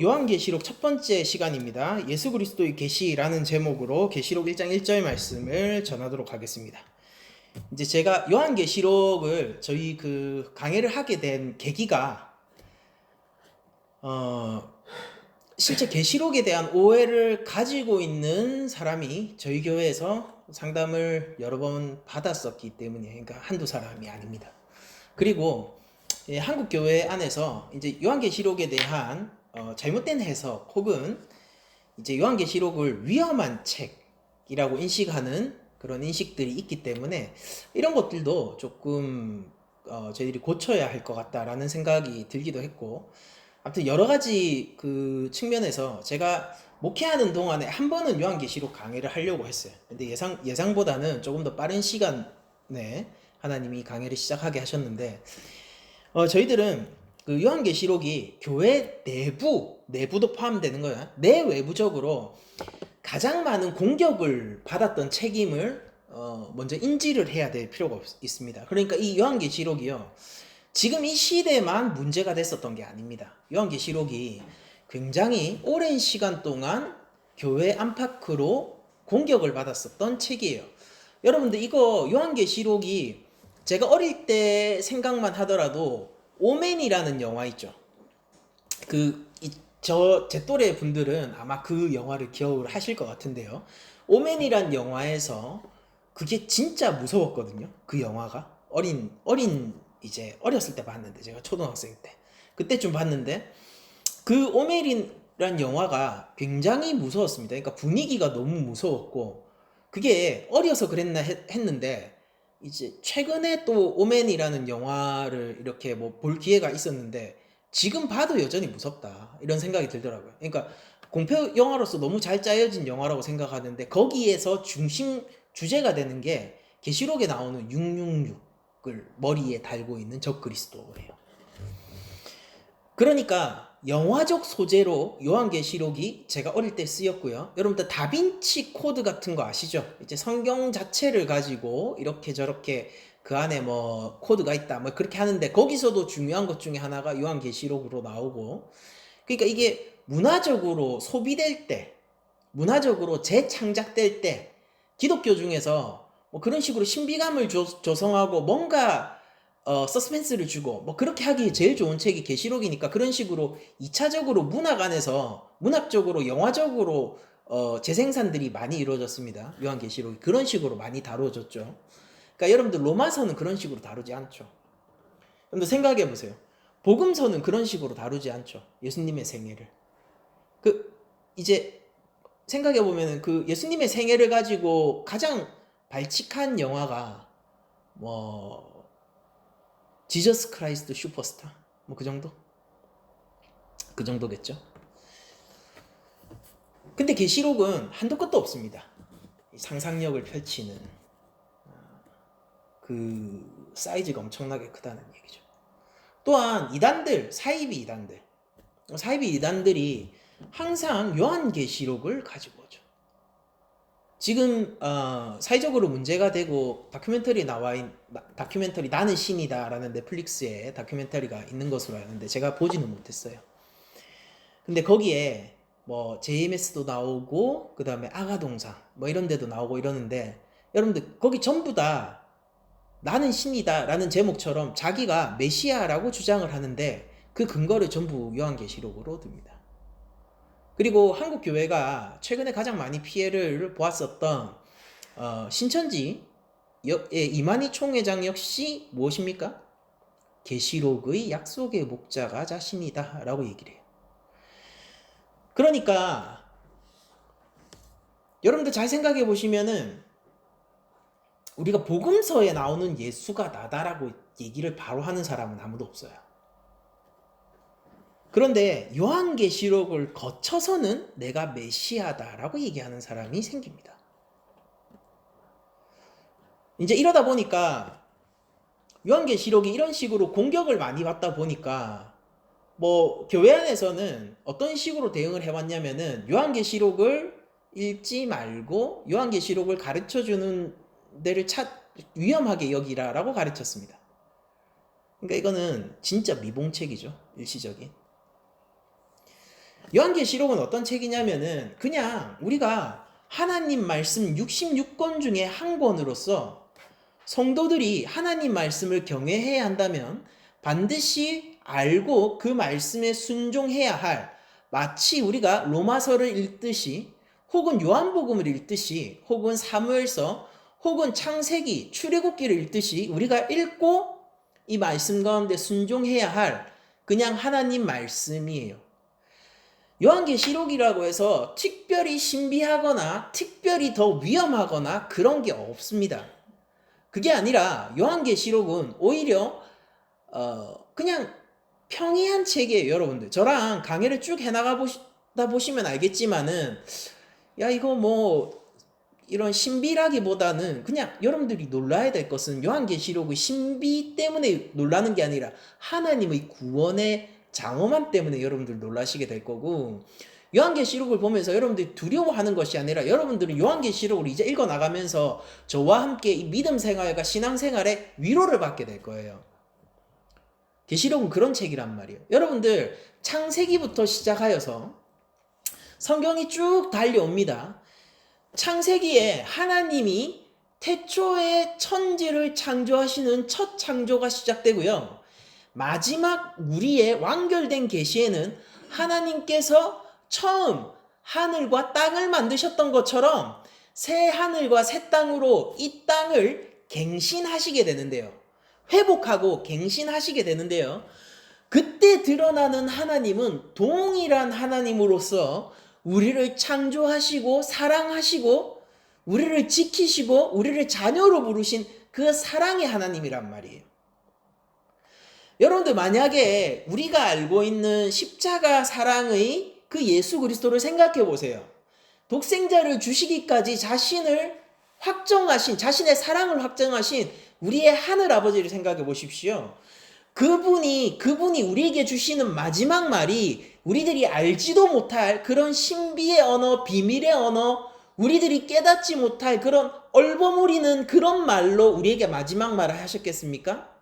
요한계시록 첫 번째 시간입니다. 예수 그리스도의 계시라는 제목으로 계시록 1장 1절 말씀을 전하도록 하겠습니다. 이제 제가 요한계시록을 저희 강해를 하게 된 계기가 실제 계시록에 대한 오해를 가지고 있는 사람이 저희 교회에서 상담을 여러 번 받았었기 때문에, 그러니까 한두 사람이 아닙니다. 그리고 한국 교회 안에서 이제 요한계시록에 대한 잘못된 해석 혹은 이제 요한계시록을 위험한 책이라고 인식하는 그런 인식들이 있기 때문에 이런 것들도 조금 저희들이 고쳐야 할 것 같다라는 생각이 들기도 했고, 아무튼 여러 가지 그 측면에서 제가 목회하는 동안에 한 번은 요한계시록 강의를 하려고 했어요. 근데 예상보다는 조금 더 빠른 시간에 하나님이 강의를 시작하게 하셨는데, 저희들은 그 요한계시록이 교회 내부도 포함되는 거야. 내외부적으로 가장 많은 공격을 받았던 책임을 먼저 인지를 해야 될 필요가 있습니다. 그러니까 이 요한계시록이요, 지금 이 시대만 문제가 됐었던 게 아닙니다. 요한계시록이 굉장히 오랜 시간 동안 교회 안팎으로 공격을 받았었던 책이에요. 여러분들 이거 요한계시록이 제가 어릴 때 생각만 하더라도 오맨이라는 영화 있죠. 제 또래 분들은 아마 그 영화를 기억을 하실 것 같은데요. 오맨이란 영화에서 그게 진짜 무서웠거든요. 그 영화가 이제 어렸을 때 봤는데, 제가 초등학생 때 그때쯤 봤는데, 그 오멜이란 영화가 굉장히 무서웠습니다. 그러니까 분위기가 너무 무서웠고, 그게 어려서 그랬나 했는데, 이제 최근에 또 오맨이라는 영화를 이렇게 뭐 볼 기회가 있었는데, 지금 봐도 여전히 무섭다 이런 생각이 들더라고요. 그러니까 공포 영화로서 너무 잘 짜여진 영화라고 생각하는데, 거기에서 중심 주제가 되는 게 계시록에 나오는 666을 머리에 달고 있는 적그리스도예요. 그러니까 영화적 소재로 요한계시록이 제가 어릴 때 쓰였고요. 여러분들 다빈치 코드 같은 거 아시죠? 이제 성경 자체를 가지고 이렇게 저렇게 그 안에 뭐 코드가 있다 뭐 그렇게 하는데, 거기서도 중요한 것 중에 하나가 요한계시록으로 나오고, 그러니까 이게 문화적으로 소비될 때, 문화적으로 재창작될 때, 기독교 중에서 뭐 그런 식으로 신비감을 조성하고 뭔가 서스펜스를 주고 뭐 그렇게 하기 제일 좋은 책이 계시록이니까, 그런 식으로 2차적으로 문학 안에서 문학적으로 영화적으로 재생산들이 많이 이루어졌습니다. 요한계시록이 그런 식으로 많이 다뤄졌죠. 그러니까 여러분들 로마서는 그런 식으로 다루지 않죠. 여러분들 생각해 보세요. 복음서는 그런 식으로 다루지 않죠. 예수님의 생애를. 이제 생각해 보면은 그 예수님의 생애를 가지고 가장 발칙한 영화가 뭐 지저스 크라이스트 슈퍼스타 뭐 그 정도? 그 정도겠죠. 근데 계시록은 한도 끝도 없습니다. 상상력을 펼치는 그 사이즈가 엄청나게 크다는 얘기죠. 또한 사이비 이단들이 항상 요한계시록을 가지고 오죠. 지금 사회적으로 문제가 되고 다큐멘터리 나는 신이다라는 넷플릭스에 다큐멘터리가 있는 것으로 아는데, 제가 보지는 못했어요. 근데 거기에 뭐 JMS도 나오고 그 다음에 아가동상 뭐 이런 데도 나오고 이러는데, 여러분들 거기 전부 다 나는 신이다라는 제목처럼 자기가 메시아라고 주장을 하는데, 그 근거를 전부 요한계시록으로 듭니다. 그리고 한국 교회가 최근에 가장 많이 피해를 보았었던 신천지의 이만희 총회장 역시 무엇입니까? 계시록의 약속의 목자가 자신이다 라고 얘기를 해요. 그러니까 여러분들 잘 생각해 보시면은, 우리가 복음서에 나오는 예수가 나다라고 얘기를 바로 하는 사람은 아무도 없어요. 그런데 요한계시록을 거쳐서는 내가 메시아다라고 얘기하는 사람이 생깁니다. 이제 이러다 보니까 요한계시록이 이런 식으로 공격을 많이 받다 보니까, 뭐 교회 안에서는 어떤 식으로 대응을 해왔냐면은, 요한계시록을 읽지 말고 요한계시록을 가르쳐주는 데를 위험하게 여기라라고 가르쳤습니다. 그러니까 이거는 진짜 미봉책이죠, 일시적인. 요한계시록은 어떤 책이냐면은 그냥 우리가 하나님 말씀 66권 중에 한 권으로서 성도들이 하나님 말씀을 경외해야 한다면 반드시 알고 그 말씀에 순종해야 할, 마치 우리가 로마서를 읽듯이 혹은 요한복음을 읽듯이 혹은 사무엘서 혹은 창세기, 출애굽기를 읽듯이 우리가 읽고 이 말씀 가운데 순종해야 할 그냥 하나님 말씀이에요. 요한계시록이라고 해서 특별히 신비하거나 특별히 더 위험하거나 그런 게 없습니다. 그게 아니라 요한계시록은 오히려 그냥 평이한 책이에요. 여러분들 저랑 강의를 쭉 해나가 보시면 알겠지만은 야 이거 뭐 이런 신비라기보다는 그냥 여러분들이 놀라야 될 것은 요한계시록의 신비 때문에 놀라는 게 아니라 하나님의 구원의 장엄함 때문에 여러분들 놀라시게 될 거고, 요한계시록을 보면서 여러분들이 두려워하는 것이 아니라 여러분들은 요한계시록을 이제 읽어나가면서 저와 함께 이 믿음 생활과 신앙 생활에 위로를 받게 될 거예요. 계시록은 그런 책이란 말이에요. 여러분들 창세기부터 시작하여서 성경이 쭉 달려옵니다. 창세기에 하나님이 태초에 천지를 창조하시는 첫 창조가 시작되고요. 마지막 우리의 완결된 계시에는 하나님께서 처음 하늘과 땅을 만드셨던 것처럼 새 하늘과 새 땅으로 이 땅을 갱신하시게 되는데요. 회복하고 갱신하시게 되는데요. 그때 드러나는 하나님은 동일한 하나님으로서 우리를 창조하시고 사랑하시고 우리를 지키시고 우리를 자녀로 부르신 그 사랑의 하나님이란 말이에요. 여러분들 만약에 우리가 알고 있는 십자가 사랑의 그 예수 그리스도를 생각해 보세요. 독생자를 주시기까지 자신을 확정하신, 자신의 사랑을 확정하신 우리의 하늘 아버지를 생각해 보십시오. 그분이 우리에게 주시는 마지막 말이 우리들이 알지도 못할 그런 신비의 언어, 비밀의 언어, 우리들이 깨닫지 못할 그런 얼버무리는 그런 말로 우리에게 마지막 말을 하셨겠습니까?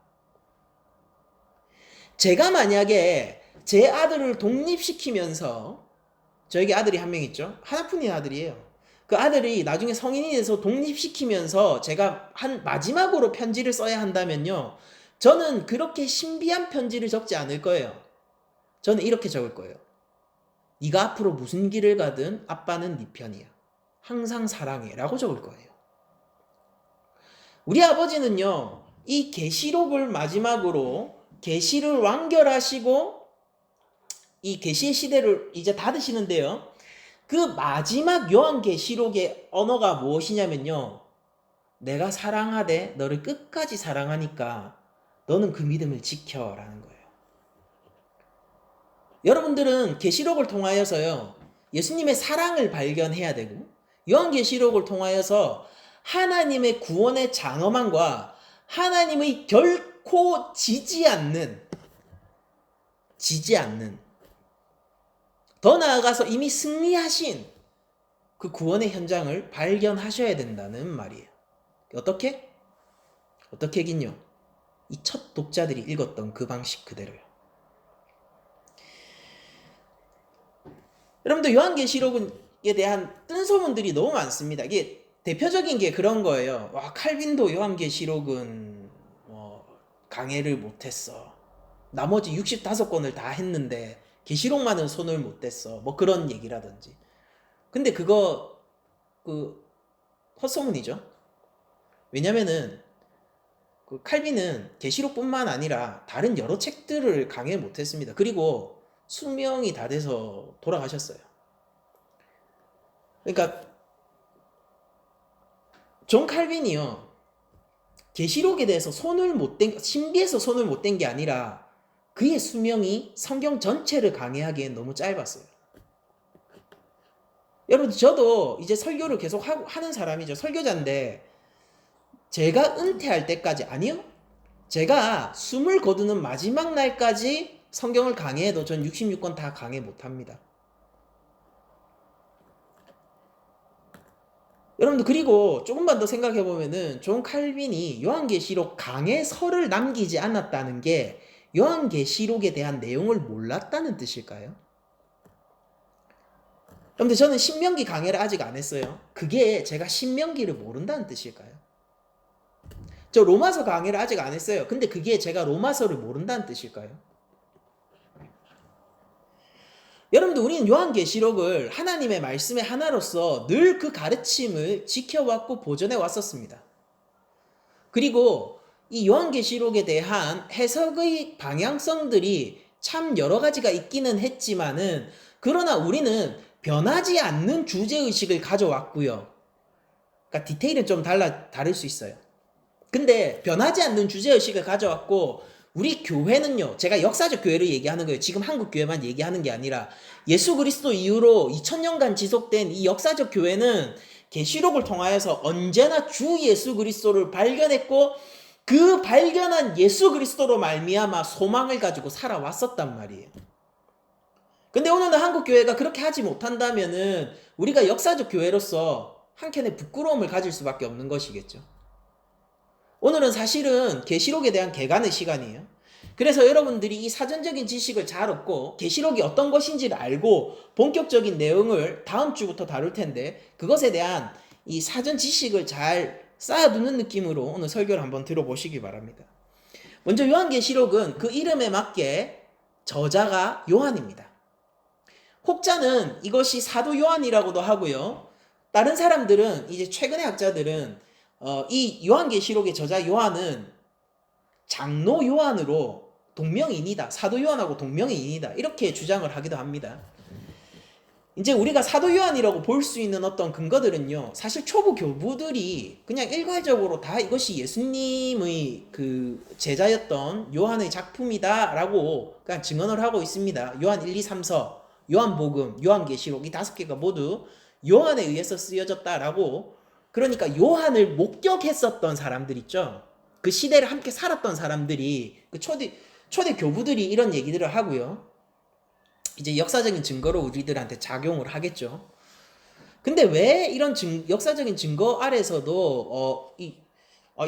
제가 만약에 제 아들을 독립시키면서, 저에게 아들이 한 명 있죠. 하나뿐인 아들이에요. 그 아들이 나중에 성인이 돼서 독립시키면서 제가 마지막으로 편지를 써야 한다면요, 저는 그렇게 신비한 편지를 적지 않을 거예요. 저는 이렇게 적을 거예요. 네가 앞으로 무슨 길을 가든 아빠는 네 편이야. 항상 사랑해 라고 적을 거예요. 우리 아버지는요, 이 계시록을 마지막으로 계시를 완결하시고 이 계시의 시대를 이제 닫으시는데요. 그 마지막 요한계시록의 언어가 무엇이냐면요, 내가 사랑하되 너를 끝까지 사랑하니까 너는 그 믿음을 지켜라는 거예요. 여러분들은 계시록을 통하여서요, 예수님의 사랑을 발견해야 되고, 요한계시록을 통하여서 하나님의 구원의 장엄함과 하나님의 결코 지지 않는, 더 나아가서 이미 승리하신 그 구원의 현장을 발견하셔야 된다는 말이에요. 어떻게긴요? 이 첫 독자들이 읽었던 그 방식 그대로요. 여러분들 요한계시록에 대한 뜬소문들이 너무 많습니다. 이게 대표적인 게 그런 거예요. 와, 칼빈도 요한계시록은 강해를 못했어. 나머지 65권을 다 했는데 계시록만은 손을 못 댔어. 뭐 그런 얘기라든지. 근데 그거 헛소문이죠. 왜냐면은 그 칼빈은 계시록뿐만 아니라 다른 여러 책들을 강해 못했습니다. 그리고 수명이 다 돼서 돌아가셨어요. 그러니까 존 칼빈이요, 계시록에 대해서 신비에서 손을 못 댄 게 아니라 그의 수명이 성경 전체를 강해하기엔 너무 짧았어요. 여러분, 저도 이제 설교를 계속 하는 사람이죠. 설교자인데 제가 은퇴할 때까지, 아니요, 제가 숨을 거두는 마지막 날까지 성경을 강해해도 전 66권 다 강해 못합니다. 여러분들, 그리고 조금만 더 생각해보면은 존 칼빈이 요한계시록 강해서를 남기지 않았다는 게 요한계시록에 대한 내용을 몰랐다는 뜻일까요? 그런데 저는 신명기 강해를 아직 안 했어요. 그게 제가 신명기를 모른다는 뜻일까요? 저 로마서 강해를 아직 안 했어요. 근데 그게 제가 로마서를 모른다는 뜻일까요? 여러분들, 우리는 요한계시록을 하나님의 말씀의 하나로서 늘 그 가르침을 지켜왔고 보존해 왔었습니다. 그리고 이 요한계시록에 대한 해석의 방향성들이 참 여러 가지가 있기는 했지만은, 그러나 우리는 변하지 않는 주제의식을 가져왔고요. 그러니까 디테일은 좀 다를 수 있어요. 근데 변하지 않는 주제의식을 가져왔고, 우리 교회는요, 제가 역사적 교회를 얘기하는 거예요. 지금 한국 교회만 얘기하는 게 아니라 예수 그리스도 이후로 2000년간 지속된 이 역사적 교회는 계시록을 통하여서 언제나 주 예수 그리스도를 발견했고, 그 발견한 예수 그리스도로 말미암아 소망을 가지고 살아왔었단 말이에요. 근데 오늘은 한국 교회가 그렇게 하지 못한다면은 우리가 역사적 교회로서 한켠에 부끄러움을 가질 수밖에 없는 것이겠죠. 오늘은 사실은 계시록에 대한 개관의 시간이에요. 그래서 여러분들이 이 사전적인 지식을 잘 얻고 계시록이 어떤 것인지를 알고 본격적인 내용을 다음 주부터 다룰 텐데, 그것에 대한 이 사전 지식을 잘 쌓아두는 느낌으로 오늘 설교를 한번 들어보시기 바랍니다. 먼저 요한계시록은 그 이름에 맞게 저자가 요한입니다. 혹자는 이것이 사도 요한이라고도 하고요. 다른 사람들은, 이제 최근의 학자들은 이 요한계시록의 저자 요한은 장로 요한으로 동명이인이다, 사도 요한하고 동명이인이다, 이렇게 주장을 하기도 합니다. 이제 우리가 사도 요한이라고 볼 수 있는 어떤 근거들은요, 사실 초보 교부들이 그냥 일괄적으로 다 이것이 예수님의 그 제자였던 요한의 작품이다라고 그냥 증언을 하고 있습니다. 요한 1, 2, 3서, 요한복음, 요한계시록 이 5개가 모두 요한에 의해서 쓰여졌다라고, 그러니까 요한을 목격했었던 사람들 있죠. 그 시대를 함께 살았던 사람들이, 그 초대 교부들이 이런 얘기들을 하고요. 이제 역사적인 증거로 우리들한테 작용을 하겠죠. 근데 왜 이런 역사적인 증거 아래서도 이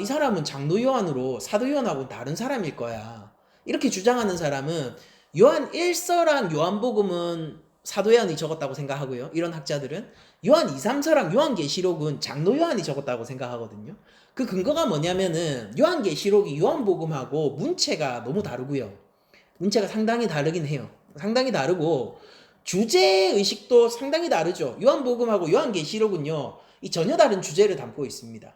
사람은 장로 요한으로 사도 요한하고는 다른 사람일 거야, 이렇게 주장하는 사람은 요한 1서랑 요한복음은 사도 요한이 적었다고 생각하고요. 이런 학자들은 요한 2, 3서랑 요한계시록은 장로 요한이 적었다고 생각하거든요. 그 근거가 뭐냐면은 요한계시록이 요한복음하고 문체가 너무 다르고요. 문체가 상당히 다르긴 해요. 상당히 다르고 주제의식도 상당히 다르죠. 요한복음하고 요한계시록은요, 이 전혀 다른 주제를 담고 있습니다.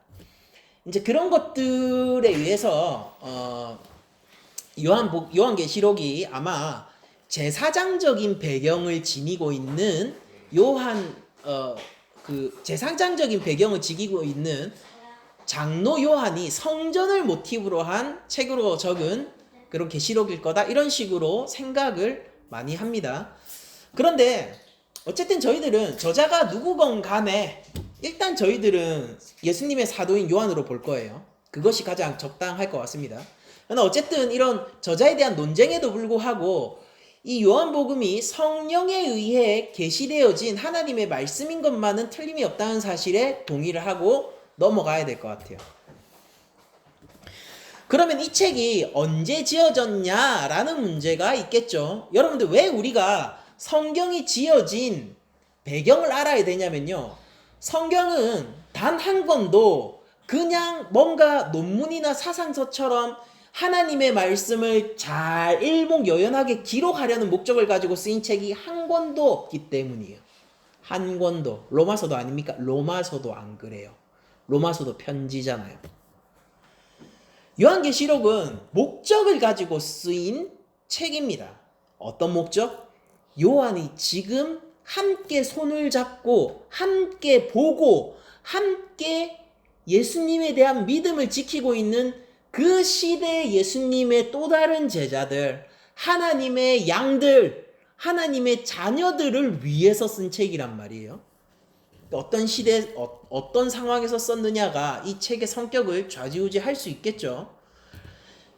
이제 그런 것들에 의해서 요한계시록이 아마 제사장적인 배경을 지니고 있는 제사장적인 배경을 지니고 있는 장로 요한이 성전을 모티브로 한 책으로 적은 그런 계시록일 거다, 이런 식으로 생각을 많이 합니다. 그런데 어쨌든 저희들은 저자가 누구건 간에 일단 저희들은 예수님의 사도인 요한으로 볼 거예요. 그것이 가장 적당할 것 같습니다. 그러나 어쨌든 이런 저자에 대한 논쟁에도 불구하고 이 요한복음이 성령에 의해 계시되어진 하나님의 말씀인 것만은 틀림이 없다는 사실에 동의를 하고 넘어가야 될 것 같아요. 그러면 이 책이 언제 지어졌냐라는 문제가 있겠죠. 여러분들, 왜 우리가 성경이 지어진 배경을 알아야 되냐면요, 성경은 단 한 권도 그냥 뭔가 논문이나 사상서처럼 하나님의 말씀을 잘 일목요연하게 기록하려는 목적을 가지고 쓰인 책이 한 권도 없기 때문이에요. 한 권도. 로마서도 아닙니까? 로마서도 안 그래요. 로마서도 편지잖아요. 요한계시록은 목적을 가지고 쓰인 책입니다. 어떤 목적? 요한이 지금 함께 손을 잡고 함께 보고 함께 예수님에 대한 믿음을 지키고 있는 그 시대의 예수님의 또 다른 제자들, 하나님의 양들, 하나님의 자녀들을 위해서 쓴 책이란 말이에요. 어떤 시대, 어떤 상황에서 썼느냐가 이 책의 성격을 좌지우지할 수 있겠죠.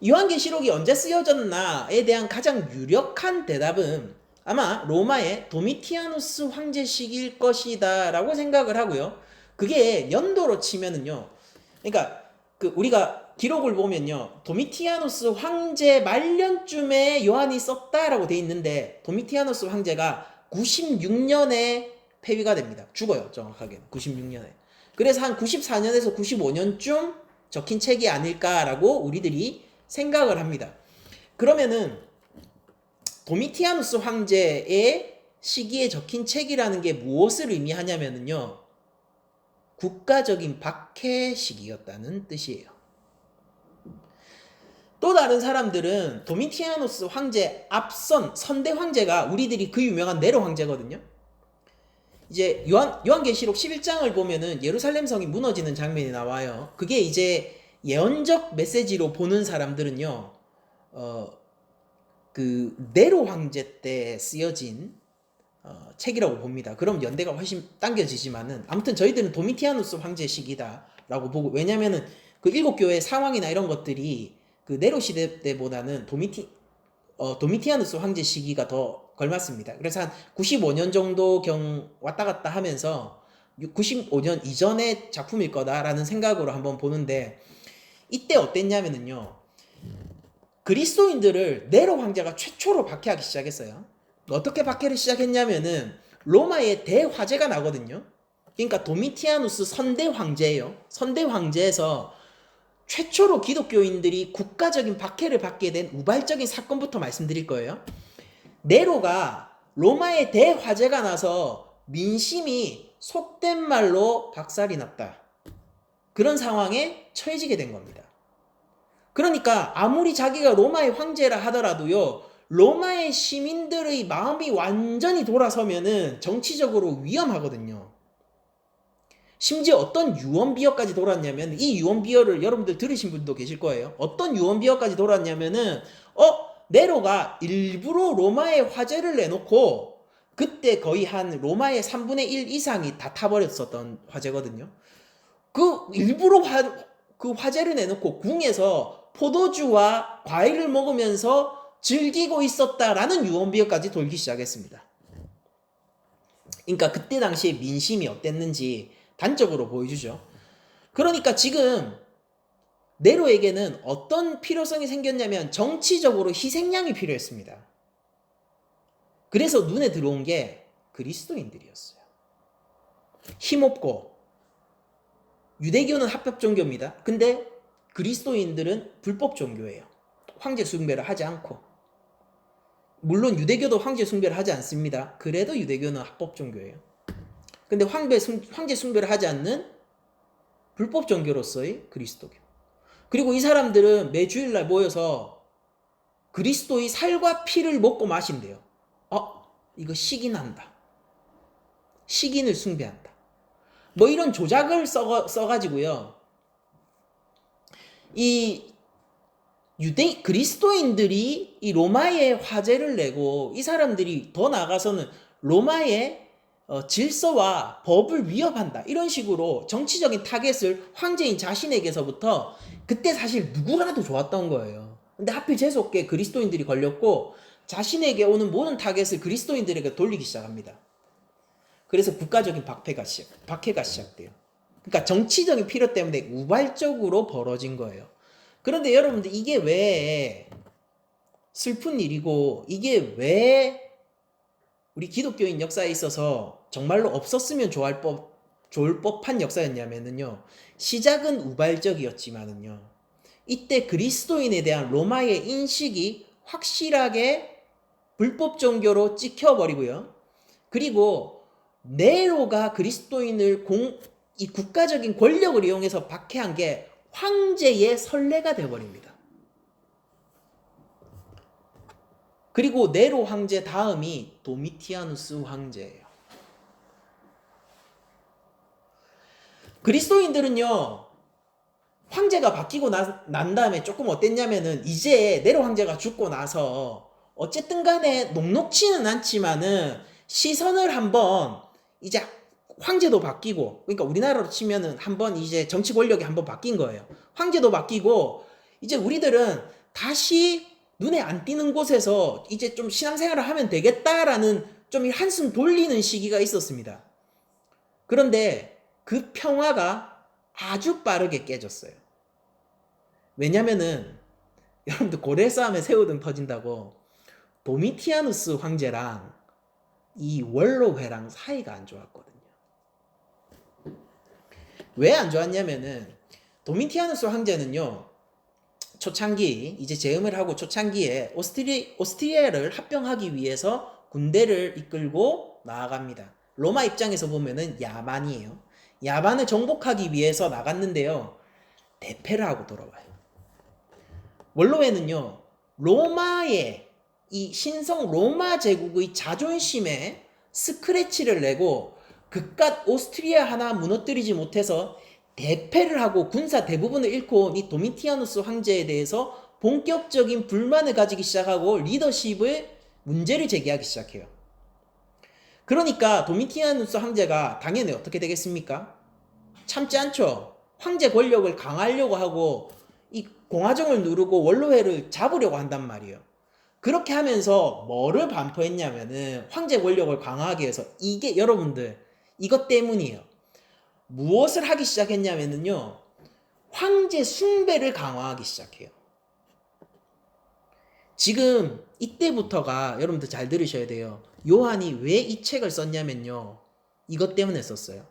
요한계시록이 언제 쓰여졌나에 대한 가장 유력한 대답은 아마 로마의 도미티아누스 황제 시기일 것이다 라고 생각을 하고요. 그게 연도로 치면은요, 그러니까 우리가 기록을 보면요, 도미티아누스 황제 말년쯤에 요한이 썼다라고 돼 있는데, 도미티아누스 황제가 96년에 폐위가 됩니다. 죽어요. 정확하게 96년에. 그래서 한 94년에서 95년쯤 적힌 책이 아닐까라고 우리들이 생각을 합니다. 그러면은 도미티아누스 황제의 시기에 적힌 책이라는 게 무엇을 의미하냐면요, 국가적인 박해 시기였다는 뜻이에요. 또 다른 사람들은 도미티아누스 황제 앞선 선대 황제가 우리들이 그 유명한 네로 황제거든요. 이제 요한계시록 11장을 보면은 예루살렘 성이 무너지는 장면이 나와요. 그게 이제 예언적 메시지로 보는 사람들은요, 그 네로 황제 때 쓰여진 책이라고 봅니다. 그럼 연대가 훨씬 당겨지지만은 아무튼 저희들은 도미티아누스 황제 시기다라고 보고, 왜냐면은 그 일곱 교회 상황이나 이런 것들이 그 네로 시대 때보다는 도미티아누스 황제 시기가 더 걸맞습니다. 그래서 한 95년 정도 경 왔다 갔다 하면서 95년 이전의 작품일 거다라는 생각으로 한번 보는데, 이때 어땠냐면은요, 그리스도인들을 네로 황제가 최초로 박해하기 시작했어요. 어떻게 박해를 시작했냐면은 로마의 대화재가 나거든요. 그러니까 도미티아누스 선대 황제예요. 선대 황제에서 최초로 기독교인들이 국가적인 박해를 받게 된 우발적인 사건부터 말씀드릴 거예요. 네로가 로마의 대화재가 나서 민심이 속된 말로 박살이 났다. 그런 상황에 처해지게 된 겁니다. 그러니까 아무리 자기가 로마의 황제라 하더라도요, 로마의 시민들의 마음이 완전히 돌아서면은 정치적으로 위험하거든요. 심지어 어떤 유언비어까지 돌았냐면, 이 유언비어를 여러분들 들으신 분도 계실 거예요. 어떤 유언비어까지 돌았냐면은 네로가 일부러 로마에 화재를 내놓고, 그때 거의 한 로마의 3분의 1 이상이 다 타버렸었던 화재거든요. 그 일부러 그 화재를 내놓고 궁에서 포도주와 과일을 먹으면서 즐기고 있었다라는 유언비어까지 돌기 시작했습니다. 그러니까 그때 당시에 민심이 어땠는지 단적으로 보여주죠. 그러니까 지금 네로에게는 어떤 필요성이 생겼냐면 정치적으로 희생양이 필요했습니다. 그래서 눈에 들어온 게 그리스도인들이었어요. 힘없고, 유대교는 합법 종교입니다. 근데 그리스도인들은 불법 종교예요. 황제 숭배를 하지 않고. 물론 유대교도 황제 숭배를 하지 않습니다. 그래도 유대교는 합법 종교예요. 근데 황제 숭배를 하지 않는 불법 종교로서의 그리스도교. 그리고 이 사람들은 매 주일날 모여서 그리스도의 살과 피를 먹고 마신대요. 이거 시기난다. 시긴을 숭배한다. 뭐 이런 조작을 써가지고요, 이 그리스도인들이 이 로마에 화재를 내고, 이 사람들이 더 나아가서는 로마의 질서와 법을 위협한다, 이런 식으로 정치적인 타겟을 황제인 자신에게서부터, 그때 사실 누구라도 좋았던 거예요. 근데 하필 재수없게 그리스도인들이 걸렸고, 자신에게 오는 모든 타겟을 그리스도인들에게 돌리기 시작합니다. 그래서 국가적인 박해가 시작돼요. 그러니까 정치적인 필요 때문에 우발적으로 벌어진 거예요. 그런데 여러분들, 이게 왜 슬픈 일이고, 이게 왜 우리 기독교인 역사에 있어서 정말로 없었으면 좋을 법한 역사였냐면요, 시작은 우발적이었지만은요, 이때 그리스도인에 대한 로마의 인식이 확실하게 불법 종교로 찍혀버리고요, 그리고 네로가 그리스도인을 이 국가적인 권력을 이용해서 박해한 게 황제의 선례가 되어버립니다. 그리고 네로 황제 다음이 도미티아누스 황제예요. 그리스도인들은요, 황제가 바뀌고 난 다음에 조금 어땠냐면은, 이제 네로 황제가 죽고 나서 어쨌든 간에 녹록치는 않지만은 시선을 한번, 이제 황제도 바뀌고, 그러니까 우리나라로 치면은 한번 이제 정치 권력이 한번 바뀐 거예요. 황제도 바뀌고, 이제 우리들은 다시 눈에 안 띄는 곳에서 이제 좀 신앙생활을 하면 되겠다라는 좀 한숨 돌리는 시기가 있었습니다. 그런데 그 평화가 아주 빠르게 깨졌어요. 왜냐면은 여러분들 고래 싸움에 새우등 터진다고 도미티아누스 황제랑 이 원로회랑 사이가 안 좋았거든요. 왜 안 좋았냐면은 도미티아누스 황제는요, 초창기 이제 재임을 하고 초창기에 오스트리아를 합병하기 위해서 군대를 이끌고 나아갑니다. 로마 입장에서 보면은 야만이에요. 야만을 정복하기 위해서 나갔는데요, 대패를 하고 돌아와요. 원로회는요, 로마의 이 신성 로마 제국의 자존심에 스크래치를 내고 그깟 오스트리아 하나 무너뜨리지 못해서 대패를 하고 군사 대부분을 잃고 이 도미티아누스 황제에 대해서 본격적인 불만을 가지기 시작하고 리더십의 문제를 제기하기 시작해요. 그러니까 도미티아누스 황제가 당연히 어떻게 되겠습니까? 참지 않죠. 황제 권력을 강화하려고 하고 이 공화정을 누르고 원로회를 잡으려고 한단 말이에요. 그렇게 하면서 뭐를 반포했냐면은 황제 권력을 강화하기 위해서, 이게 여러분들 이것 때문이에요. 무엇을 하기 시작했냐면요, 황제 숭배를 강화하기 시작해요. 지금 이때부터가 여러분들 잘 들으셔야 돼요. 요한이 왜 이 책을 썼냐면요, 이것 때문에 썼어요.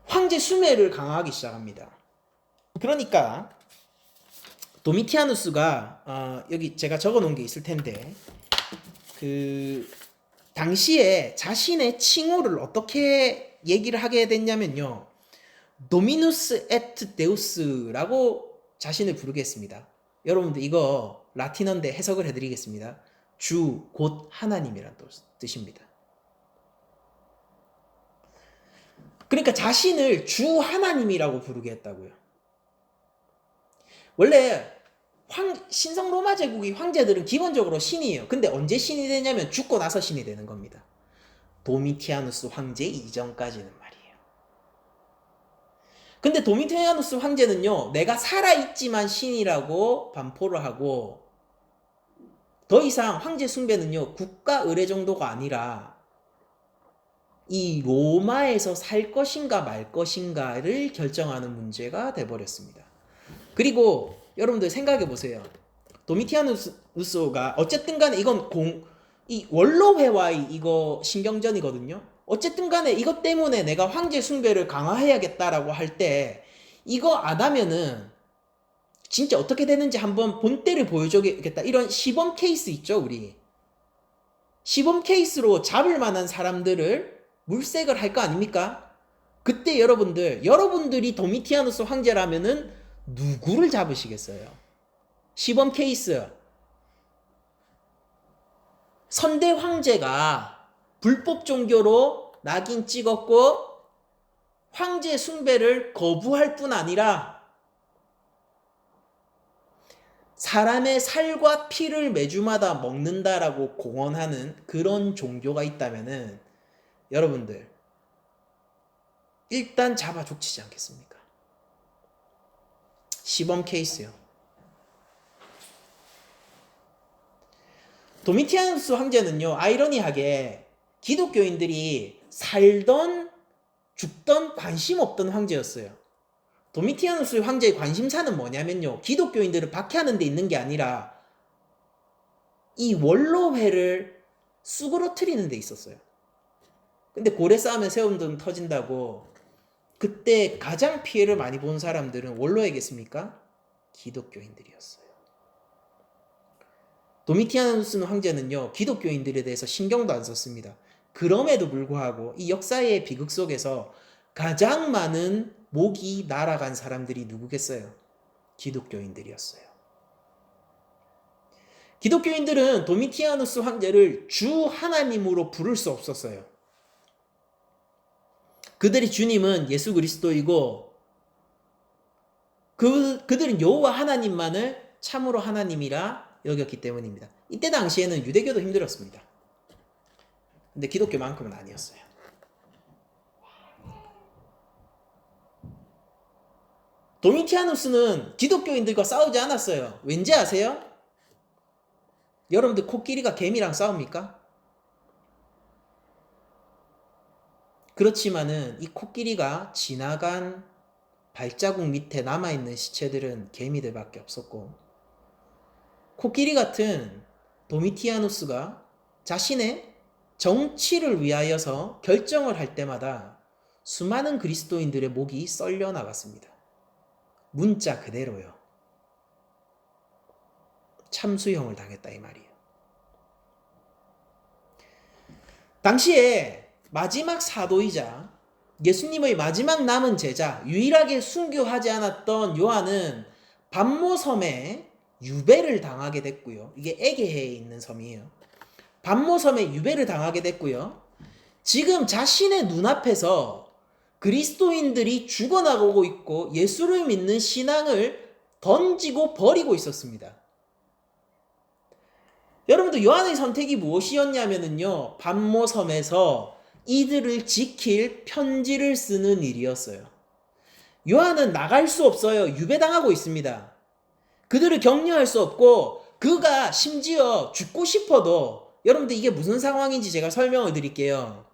황제 숭배를 강화하기 시작합니다. 그러니까 도미티아누스가 여기 제가 적어놓은 게 있을 텐데, 그 당시에 자신의 칭호를 어떻게 얘기를 하게 됐냐면요, 도미누스 에트 데우스라고 자신을 부르겠습니다. 여러분들 이거 라틴어인데 해석을 해드리겠습니다. 주 곧 하나님이란 뜻입니다. 그러니까 자신을 주 하나님이라고 부르게 했다고요. 원래 신성 로마 제국의 황제들은 기본적으로 신이에요. 근데 언제 신이 되냐면 죽고 나서 신이 되는 겁니다. 도미티아누스 황제 이전까지는 말이에요. 근데 도미티아누스 황제는요, 내가 살아있지만 신이라고 반포를 하고, 더 이상 황제 숭배는요, 국가 의례 정도가 아니라 이 로마에서 살 것인가 말 것인가를 결정하는 문제가 돼버렸습니다. 그리고 여러분들 생각해 보세요. 도미티아누스가 어쨌든 간에 이건 이 원로회와의 이거 신경전이거든요. 어쨌든 간에 이것 때문에 내가 황제 숭배를 강화해야겠다라고 할 때, 이거 안 하면은 진짜 어떻게 되는지 한번 본때를 보여줘야겠다. 이런 시범 케이스 있죠, 우리. 시범 케이스로 잡을 만한 사람들을 물색을 할 거 아닙니까? 그때 여러분들이 도미티아누스 황제라면은 누구를 잡으시겠어요? 시범 케이스. 선대 황제가 불법 종교로 낙인 찍었고 황제 숭배를 거부할 뿐 아니라 사람의 살과 피를 매주마다 먹는다라고 공언하는 그런 종교가 있다면은 여러분들 일단 잡아 죽치지 않겠습니까? 시범 케이스요. 도미티아누스 황제는요, 아이러니하게 기독교인들이 살던 죽던 관심 없던 황제였어요. 도미티아누스 황제의 관심사는 뭐냐면요, 기독교인들을 박해하는 데 있는 게 아니라 이 원로회를 쑥으로트리는 데 있었어요. 근데 고래 싸움에 새우등 터진다고 그때 가장 피해를 많이 본 사람들은 원로회겠습니까? 기독교인들이었어요. 도미티아누스 황제는요, 기독교인들에 대해서 신경도 안 썼습니다. 그럼에도 불구하고 이 역사의 비극 속에서 가장 많은 목이 날아간 사람들이 누구겠어요? 기독교인들이었어요. 기독교인들은 도미티아누스 황제를 주 하나님으로 부를 수 없었어요. 그들의 주님은 예수 그리스도이고 그들은 여호와 하나님만을 참으로 하나님이라 여겼기 때문입니다. 이때 당시에는 유대교도 힘들었습니다. 근데 기독교만큼은 아니었어요. 도미티아누스는 기독교인들과 싸우지 않았어요. 왠지 아세요? 여러분들 코끼리가 개미랑 싸웁니까? 그렇지만은 이 코끼리가 지나간 발자국 밑에 남아있는 시체들은 개미들밖에 없었고, 코끼리 같은 도미티아누스가 자신의 정치를 위하여서 결정을 할 때마다 수많은 그리스도인들의 목이 썰려 나갔습니다. 문자 그대로요. 참수형을 당했다 이 말이에요. 당시에 마지막 사도이자 예수님의 마지막 남은 제자, 유일하게 순교하지 않았던 요한은 반모섬에 유배를 당하게 됐고요. 이게 에게해에 있는 섬이에요. 반모섬에 유배를 당하게 됐고요. 지금 자신의 눈앞에서 그리스도인들이 죽어나가고 있고 예수를 믿는 신앙을 던지고 버리고 있었습니다. 여러분들 요한의 선택이 무엇이었냐면요. 반모섬에서 이들을 지킬 편지를 쓰는 일이었어요. 요한은 나갈 수 없어요. 유배당하고 있습니다. 그들을 격려할 수 없고 그가 심지어 죽고 싶어도 여러분들 이게 무슨 상황인지 제가 설명을 드릴게요.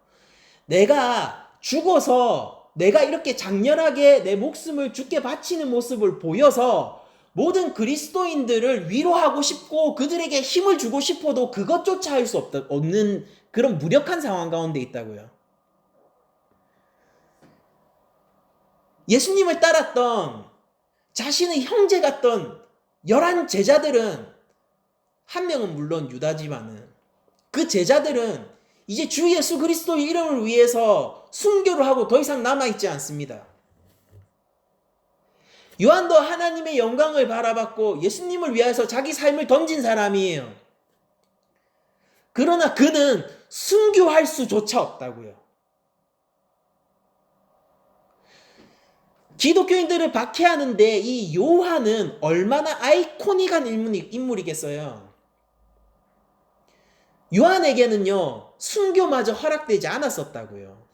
내가 죽어서 내가 이렇게 장렬하게 내 목숨을 주께 바치는 모습을 보여서 모든 그리스도인들을 위로하고 싶고 그들에게 힘을 주고 싶어도 그것조차 할 수 없는 그런 무력한 상황 가운데 있다고요. 예수님을 따랐던 자신의 형제 같던 11 제자들은 한 명은 물론 유다지만은 그 제자들은 이제 주 예수 그리스도의 이름을 위해서 순교를 하고 더 이상 남아있지 않습니다. 요한도 하나님의 영광을 바라봤고 예수님을 위해서 자기 삶을 던진 사람이에요. 그러나 그는 순교할 수조차 없다고요. 기독교인들을 박해하는데 이 요한은 얼마나 아이코닉한 인물이겠어요. 요한에게는요, 순교마저 허락되지 않았었다고요.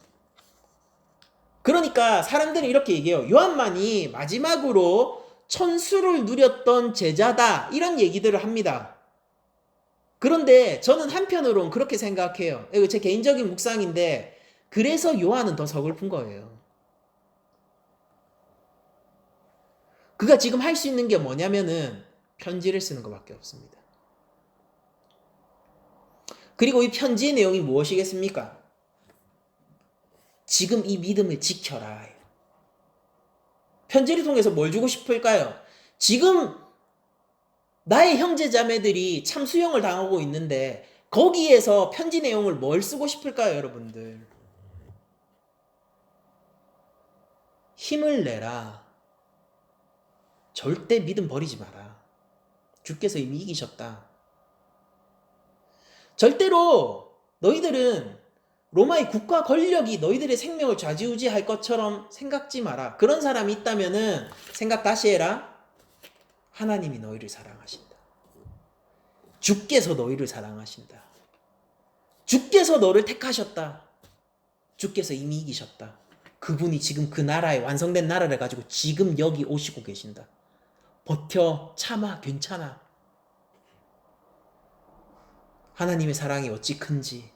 그러니까 사람들은 이렇게 얘기해요. 요한만이 마지막으로 천수를 누렸던 제자다. 이런 얘기들을 합니다. 그런데 저는 한편으로는 그렇게 생각해요. 이거 제 개인적인 묵상인데 그래서 요한은 더 서글픈 거예요. 그가 지금 할 수 있는 게 뭐냐면은 편지를 쓰는 것밖에 없습니다. 그리고 이 편지의 내용이 무엇이겠습니까? 지금 이 믿음을 지켜라. 편지를 통해서 뭘 주고 싶을까요? 지금 나의 형제자매들이 참수형을 당하고 있는데 거기에서 편지 내용을 뭘 쓰고 싶을까요, 여러분들? 힘을 내라. 절대 믿음 버리지 마라. 주께서 이미 이기셨다. 절대로 너희들은 로마의 국가 권력이 너희들의 생명을 좌지우지할 것처럼 생각지 마라. 그런 사람이 있다면은 생각 다시 해라. 하나님이 너희를 사랑하신다. 주께서 너희를 사랑하신다. 주께서 너를 택하셨다. 주께서 이미 이기셨다. 그분이 지금 그 나라에 완성된 나라를 가지고 지금 여기 오시고 계신다. 버텨, 참아, 괜찮아. 하나님의 사랑이 어찌 큰지.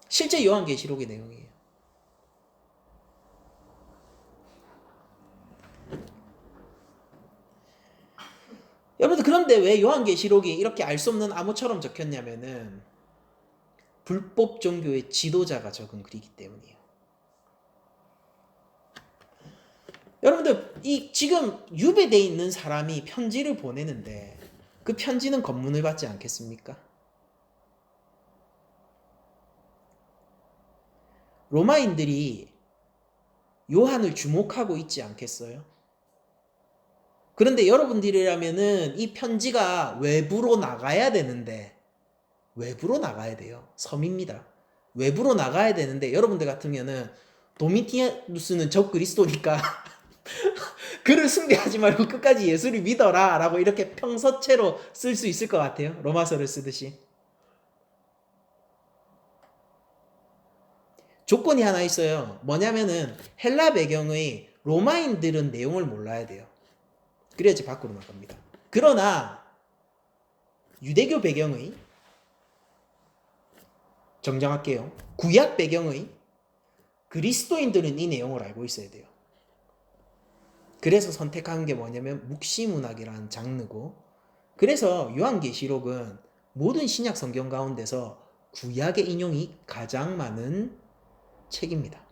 실제 요한계시록의 내용이에요. 여러분들 그런데 왜 요한계시록이 이렇게 알 수 없는 암호처럼 적혔냐면은 불법 종교의 지도자가 적은 글이기 때문이에요. 여러분들 이 지금 유배되어 있는 사람이 편지를 보내는데 그 편지는 검문을 받지 않겠습니까? 로마인들이 요한을 주목하고 있지 않겠어요? 그런데 여러분들이라면은 이 편지가 외부로 나가야 되는데 외부로 나가야 돼요. 섬입니다. 외부로 나가야 되는데 여러분들 같으면은 도미티누스는 적 그리스도니까 그를 숭배하지 말고 끝까지 예수를 믿어라 라고 이렇게 평서체로 쓸 수 있을 것 같아요. 로마서를 쓰듯이. 조건이 하나 있어요. 뭐냐면은 헬라 배경의 로마인들은 내용을 몰라야 돼요. 그래야지 밖으로 나갑니다. 그러나 유대교 배경의 정정할게요. 구약 배경의 그리스도인들은 이 내용을 알고 있어야 돼요. 그래서 선택한 게 뭐냐면 묵시문학이라는 장르고 그래서 요한계시록은 모든 신약 성경 가운데서 구약의 인용이 가장 많은 책입니다.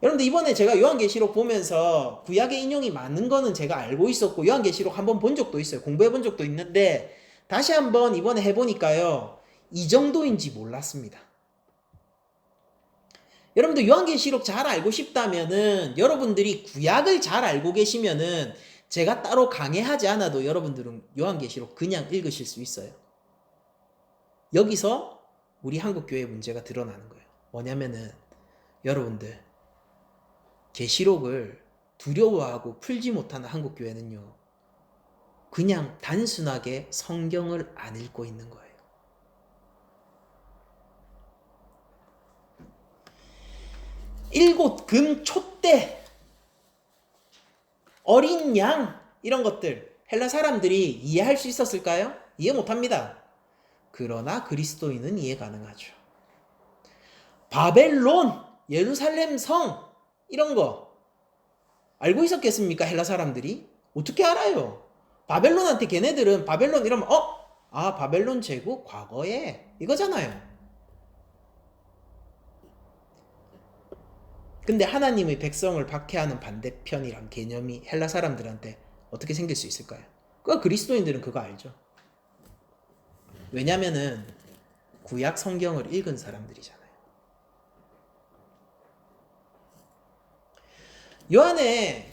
여러분들 이번에 제가 요한계시록 보면서 구약의 인용이 많은 거는 제가 알고 있었고 요한계시록 한번 본 적도 있어요. 공부해 본 적도 있는데 다시 한번 이번에 해보니까요. 이 정도인지 몰랐습니다. 여러분들 요한계시록 잘 알고 싶다면은 여러분들이 구약을 잘 알고 계시면은 제가 따로 강의하지 않아도 여러분들은 요한계시록 그냥 읽으실 수 있어요. 여기서 우리 한국교회의 문제가 드러나는 거예요. 뭐냐면은 여러분들 계시록을 두려워하고 풀지 못하는 한국교회는요. 그냥 단순하게 성경을 안 읽고 있는 거예요. 일곱 금 촛대, 어린 양 이런 것들 헬라 사람들이 이해할 수 있었을까요? 이해 못합니다. 그러나 그리스도인은 이해 가능하죠. 바벨론, 예루살렘 성 이런 거 알고 있었겠습니까? 헬라 사람들이? 어떻게 알아요? 바벨론한테 걔네들은 바벨론 이러면 바벨론 제국 과거에 이거잖아요. 근데 하나님의 백성을 박해하는 반대편이란 개념이 헬라 사람들한테 어떻게 생길 수 있을까요? 그리스도인들은 그거 알죠. 왜냐면은 구약 성경을 읽은 사람들이잖아요. 요한의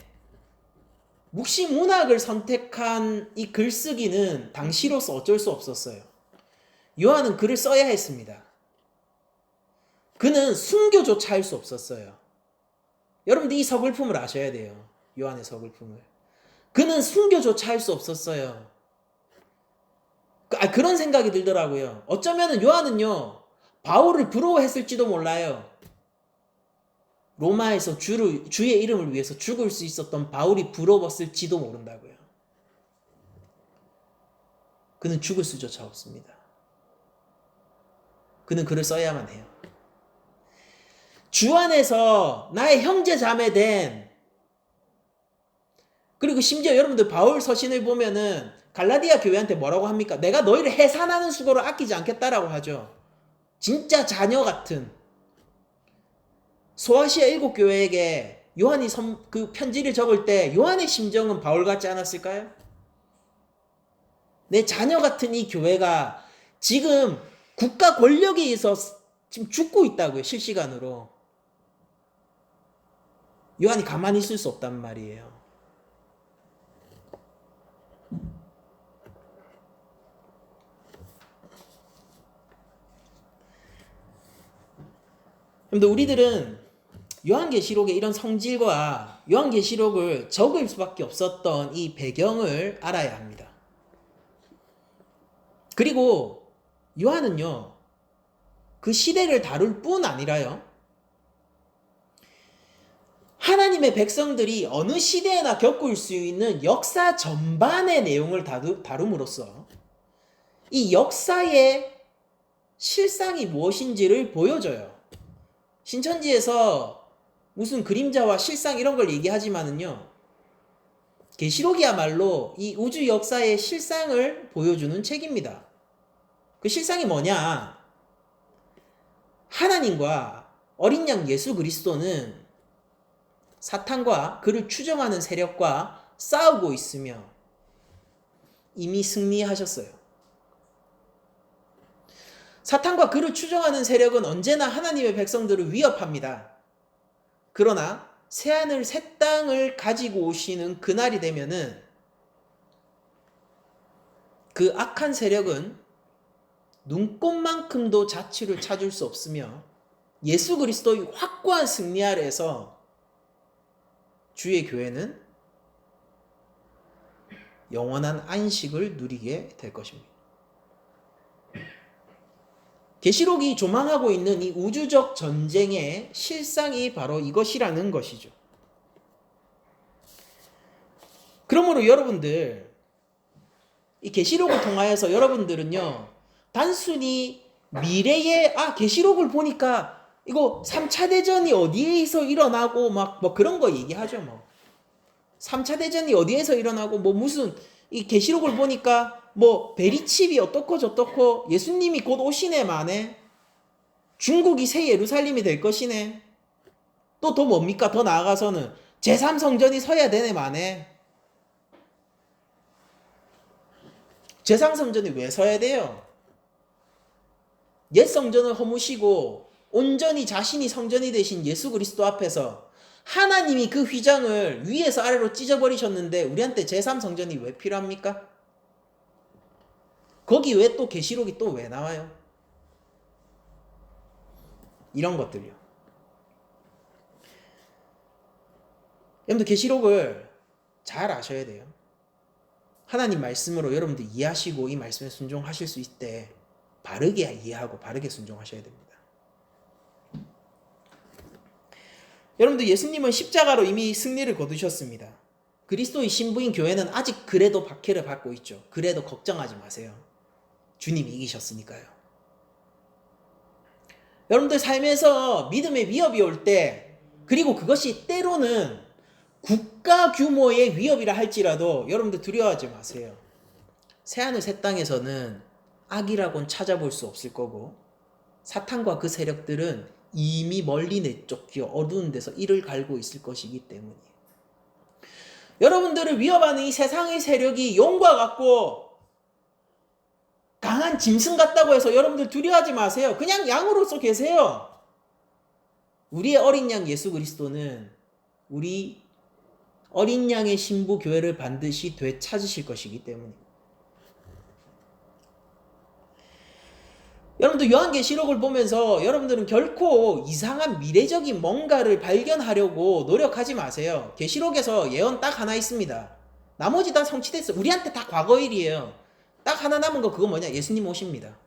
묵시문학을 선택한 이 글쓰기는 당시로서 어쩔 수 없었어요. 요한은 글을 써야 했습니다. 그는 순교조차 할 수 없었어요. 여러분들 이 서글픔을 아셔야 돼요. 요한의 서글픔을. 그는 순교조차 할 수 없었어요. 그런 생각이 들더라고요. 어쩌면은 요한은요, 바울을 부러워했을지도 몰라요. 로마에서 주의 이름을 위해서 죽을 수 있었던 바울이 부러웠을지도 모른다고요. 그는 죽을 수조차 없습니다. 그는 글을 써야만 해요. 주 안에서 나의 형제 자매 된, 그리고 심지어 여러분들 바울 서신을 보면은 갈라디아 교회한테 뭐라고 합니까? 내가 너희를 해산하는 수고를 아끼지 않겠다라고 하죠. 진짜 자녀 같은. 소아시아 7교회에게 요한이 그 편지를 적을 때 요한의 심정은 바울 같지 않았을까요? 내 자녀 같은 이 교회가 지금 국가 권력에 의해서 지금 죽고 있다고요. 실시간으로. 요한이 가만히 있을 수 없단 말이에요. 근데 우리들은 요한계시록의 이런 성질과 요한계시록을 적을 수밖에 없었던 이 배경을 알아야 합니다. 그리고 요한은요, 그 시대를 다룰 뿐 아니라요, 하나님의 백성들이 어느 시대에나 겪을 수 있는 역사 전반의 내용을 다룸으로써 이 역사의 실상이 무엇인지를 보여줘요. 신천지에서 무슨 그림자와 실상 이런 걸 얘기하지만은요, 계시록이야말로 이 우주 역사의 실상을 보여주는 책입니다. 그 실상이 뭐냐? 하나님과 어린 양 예수 그리스도는 사탄과 그를 추종하는 세력과 싸우고 있으며 이미 승리하셨어요. 사탄과 그를 추종하는 세력은 언제나 하나님의 백성들을 위협합니다. 그러나 새하늘 새 땅을 가지고 오시는 그날이 되면은 그 악한 세력은 눈꼽만큼도 자취를 찾을 수 없으며 예수 그리스도의 확고한 승리 아래에서 주의 교회는 영원한 안식을 누리게 될 것입니다. 계시록이 조망하고 있는 이 우주적 전쟁의 실상이 바로 이것이라는 것이죠. 그러므로 여러분들, 이 계시록을 통하여서 여러분들은요, 단순히 미래의 계시록을 보니까 이거 3차 대전이 어디에서 일어나고 막 뭐 그런 거 얘기하죠. 뭐 3차 대전이 어디에서 일어나고 뭐 무슨 이 계시록을 보니까 뭐 베리칩이 어떻고 저떻고 예수님이 곧 오시네 마네. 중국이 새 예루살렘이 될 것이네. 또 더 뭡니까? 더 나아가서는 제3성전이 서야 되네 마네. 제3성전이 왜 서야 돼요? 옛 성전을 허무시고 온전히 자신이 성전이 되신 예수 그리스도 앞에서 하나님이 그 휘장을 위에서 아래로 찢어버리셨는데 우리한테 제3성전이 왜 필요합니까? 거기 왜 또 계시록이 또 왜 나와요? 이런 것들요. 여러분들 계시록을 잘 아셔야 돼요. 하나님 말씀으로 여러분들 이해하시고 이 말씀에 순종하실 수 있대 바르게 이해하고 바르게 순종하셔야 됩니다. 여러분들 예수님은 십자가로 이미 승리를 거두셨습니다. 그리스도의 신부인 교회는 아직 그래도 박해를 받고 있죠. 그래도 걱정하지 마세요. 주님이 이기셨으니까요. 여러분들 삶에서 믿음의 위협이 올 때, 그리고 그것이 때로는 국가 규모의 위협이라 할지라도 여러분들 두려워하지 마세요. 새하늘 새 땅에서는 악이라고는 찾아볼 수 없을 거고 사탄과 그 세력들은 이미 멀리 내쫓겨 어두운 데서 이를 갈고 있을 것이기 때문이에요. 여러분들을 위협하는 이 세상의 세력이 용과 같고 강한 짐승 같다고 해서 여러분들 두려워하지 마세요. 그냥 양으로서 계세요. 우리의 어린 양 예수 그리스도는 우리 어린 양의 신부 교회를 반드시 되찾으실 것이기 때문입니다. 여러분들 요한계시록을 보면서 여러분들은 결코 이상한 미래적인 뭔가를 발견하려고 노력하지 마세요. 계시록에서 예언 딱 하나 있습니다. 나머지 다 성취됐어요. 우리한테 다 과거 일이에요. 딱 하나 남은 거 그거 뭐냐? 예수님 오십니다.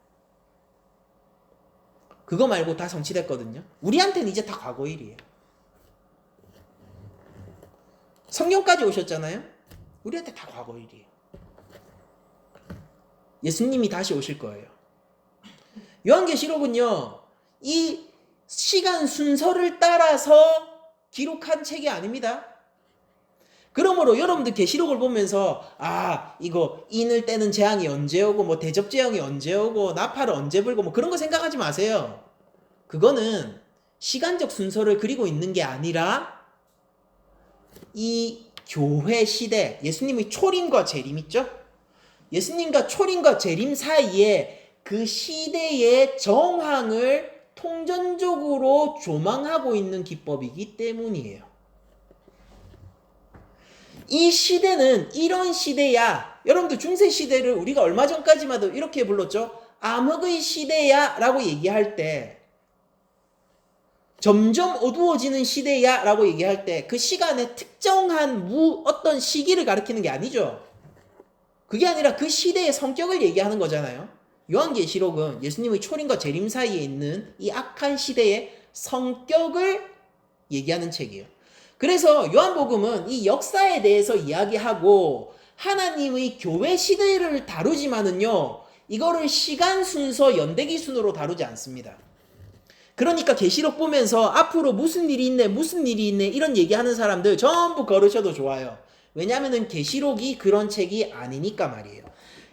그거 말고 다 성취됐거든요. 우리한테는 이제 다 과거 일이에요. 성령까지 오셨잖아요. 우리한테 다 과거 일이에요. 예수님이 다시 오실 거예요. 요한계시록은요, 이 시간 순서를 따라서 기록한 책이 아닙니다. 그러므로 여러분들 계시록을 보면서 이거 인을 떼는 재앙이 언제 오고 뭐 대접 재앙이 언제 오고 나팔을 언제 불고 뭐 그런 거 생각하지 마세요. 그거는 시간적 순서를 그리고 있는 게 아니라 이 교회 시대, 예수님의 초림과 재림 있죠? 예수님과 초림과 재림 사이에 그 시대의 정황을 통전적으로 조망하고 있는 기법이기 때문이에요. 이 시대는 이런 시대야. 여러분들 중세 시대를 우리가 얼마 전까지만 해도 이렇게 불렀죠. 암흑의 시대야 라고 얘기할 때, 점점 어두워지는 시대야 라고 얘기할 때 그 시간에 특정한 어떤 시기를 가리키는 게 아니죠. 그게 아니라 그 시대의 성격을 얘기하는 거잖아요. 요한계시록은 예수님의 초림과 재림 사이에 있는 이 악한 시대의 성격을 얘기하는 책이에요. 그래서 요한복음은 이 역사에 대해서 이야기하고 하나님의 교회 시대를 다루지만은요, 이거를 시간 순서 연대기 순으로 다루지 않습니다. 그러니까 계시록 보면서 앞으로 무슨 일이 있네 이런 얘기하는 사람들 전부 걸으셔도 좋아요. 왜냐하면 계시록이 그런 책이 아니니까 말이에요.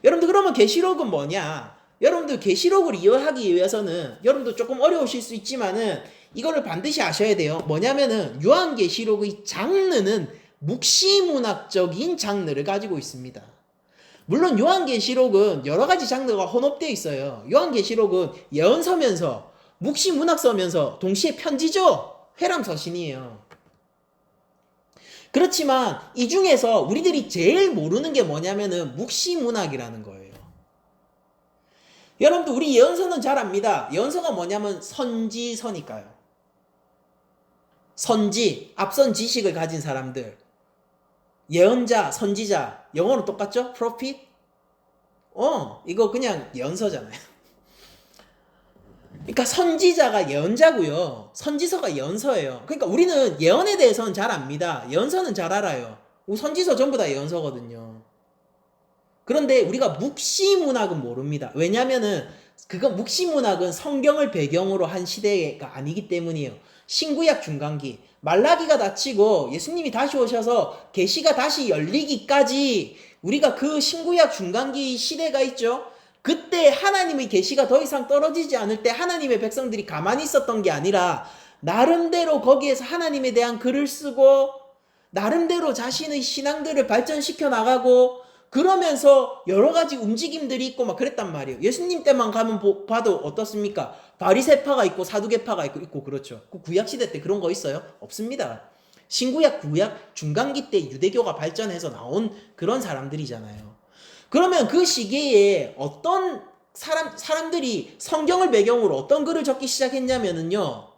여러분들 그러면 계시록은 뭐냐? 여러분들 계시록을 이해하기 위해서는 여러분들 조금 어려우실 수 있지만은 이거를 반드시 아셔야 돼요. 뭐냐면은 요한계시록의 장르는 묵시문학적인 장르를 가지고 있습니다. 물론 요한계시록은 여러 가지 장르가 혼합되어 있어요. 요한계시록은 예언서면서 묵시문학서면서 동시에 편지죠. 회람서신이에요. 그렇지만 이 중에서 우리들이 제일 모르는 게 뭐냐면은 묵시문학이라는 거예요. 여러분들 우리 예언서는 잘 압니다. 예언서가 뭐냐면 선지서니까요. 선지, 앞선 지식을 가진 사람들. 예언자, 선지자. 영어로 똑같죠? prophet? 이거 그냥 예언서잖아요. 그러니까 선지자가 예언자고요. 선지서가 예언서예요. 그러니까 우리는 예언에 대해서는 잘 압니다. 예언서는 잘 알아요. 선지서 전부 다 예언서거든요. 그런데 우리가 묵시문학은 모릅니다. 왜냐면은 그건 묵시문학은 성경을 배경으로 한 시대가 아니기 때문이에요. 신구약 중간기, 말라기가 닫히고 예수님이 다시 오셔서 계시가 다시 열리기까지 우리가 그 신구약 중간기 시대가 있죠. 그때 하나님의 계시가 더 이상 떨어지지 않을 때 하나님의 백성들이 가만히 있었던 게 아니라 나름대로 거기에서 하나님에 대한 글을 쓰고 나름대로 자신의 신앙들을 발전시켜 나가고 그러면서 여러 가지 움직임들이 있고 막 그랬단 말이에요. 예수님 때만 가면 봐도 어떻습니까? 바리새파가 있고 사두개파가 있고 그렇죠. 그 구약 시대 때 그런 거 있어요? 없습니다. 신구약, 구약, 중간기 때 유대교가 발전해서 나온 그런 사람들이잖아요. 그러면 그 시기에 어떤 사람들이 성경을 배경으로 어떤 글을 적기 시작했냐면요.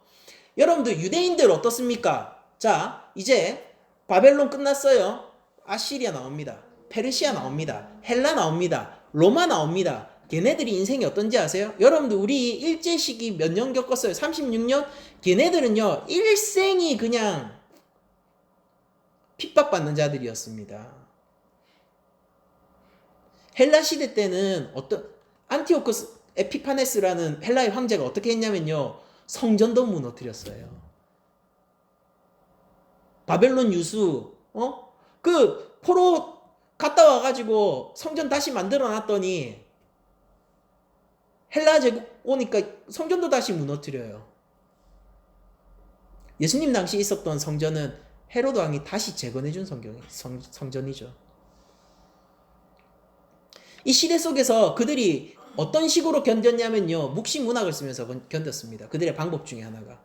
여러분들 유대인들 어떻습니까? 자, 이제 바벨론 끝났어요. 아시리아 나옵니다. 페르시아 나옵니다. 헬라 나옵니다. 로마 나옵니다. 걔네들이 인생이 어떤지 아세요? 여러분들 우리 일제시기 몇 년 겪었어요? 36년? 걔네들은요. 일생이 그냥 핍박받는 자들이었습니다. 헬라 시대 때는 어떤 안티오쿠스 에피파네스라는 헬라의 황제가 어떻게 했냐면요. 성전도 무너뜨렸어요. 바벨론 유수 그 포로 갔다 와가지고 성전 다시 만들어 놨더니 헬라 제국 오니까 성전도 다시 무너뜨려요. 예수님 당시 있었던 성전은 헤로드 왕이 다시 재건해준 성전이죠. 이 시대 속에서 그들이 어떤 식으로 견뎠냐면요. 묵시문학을 쓰면서 견뎠습니다. 그들의 방법 중에 하나가.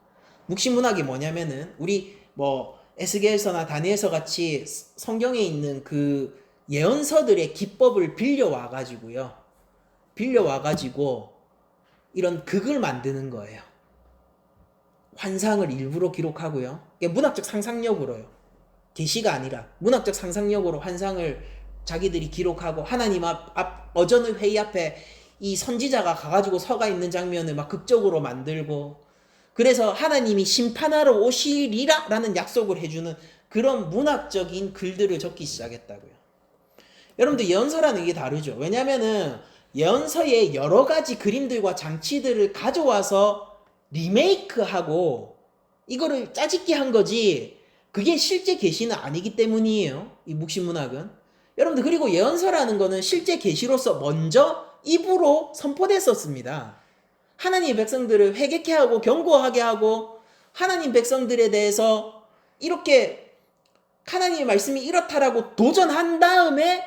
묵시문학이 뭐냐면은 우리 뭐 에스겔서나 다니엘서 같이 성경에 있는 그 예언서들의 기법을 빌려와가지고 이런 극을 만드는 거예요. 환상을 일부러 기록하고요. 문학적 상상력으로요. 계시가 아니라 문학적 상상력으로 환상을 자기들이 기록하고 하나님 앞 어전의 회의 앞에 이 선지자가 가가지고 서가 있는 장면을 막 극적으로 만들고 그래서 하나님이 심판하러 오시리라 라는 약속을 해주는 그런 문학적인 글들을 적기 시작했다고요. 여러분들 예언서라는 게 다르죠. 왜냐면은 예언서에 여러 가지 그림들과 장치들을 가져와서 리메이크하고 이거를 짜집기 한 거지 그게 실제 계시는 아니기 때문이에요. 이 묵시문학은. 여러분들 그리고 예언서라는 거는 실제 계시로서 먼저 입으로 선포됐었습니다. 하나님의 백성들을 회개케 하고 경고하게 하고 하나님 백성들에 대해서 이렇게 하나님의 말씀이 이렇다라고 도전한 다음에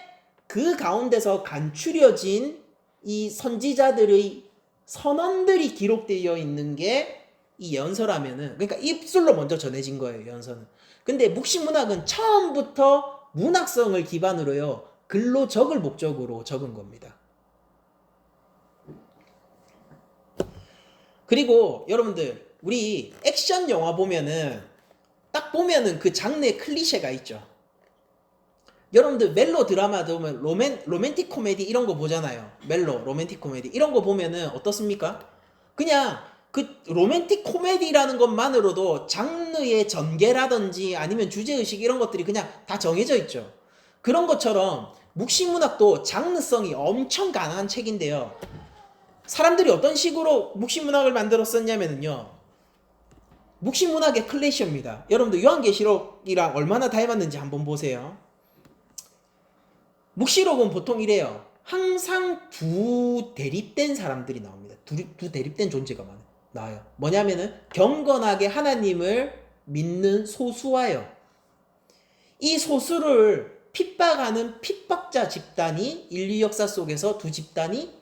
그 가운데서 간추려진 이 선지자들의 선언들이 기록되어 있는 게 이 예언서라면은 그러니까 입술로 먼저 전해진 거예요. 예언서는. 근데 묵시문학은 처음부터 문학성을 기반으로요. 글로 적을 목적으로 적은 겁니다. 그리고 여러분들 우리 액션 영화 보면은 딱 보면은 그 장르의 클리셰가 있죠. 여러분들 멜로 드라마 보면 로맨틱 코미디 이런 거 보잖아요. 로맨틱 코미디 이런 거 보면은 어떻습니까? 그냥 그 로맨틱 코미디라는 것만으로도 장르의 전개라든지 아니면 주제의식 이런 것들이 그냥 다 정해져 있죠. 그런 것처럼 묵시문학도 장르성이 엄청 강한 책인데요. 사람들이 어떤 식으로 묵시문학을 만들었었냐면요. 묵시문학의 클래시입니다. 여러분들 요한계시록이랑 얼마나 닮았는지 한번 보세요. 묵시록은 보통 이래요. 항상 두 대립된 사람들이 나옵니다. 두 대립된 존재가 나와요. 뭐냐면은 경건하게 하나님을 믿는 소수와요. 이 소수를 핍박하는 핍박자 집단이 인류 역사 속에서 두 집단이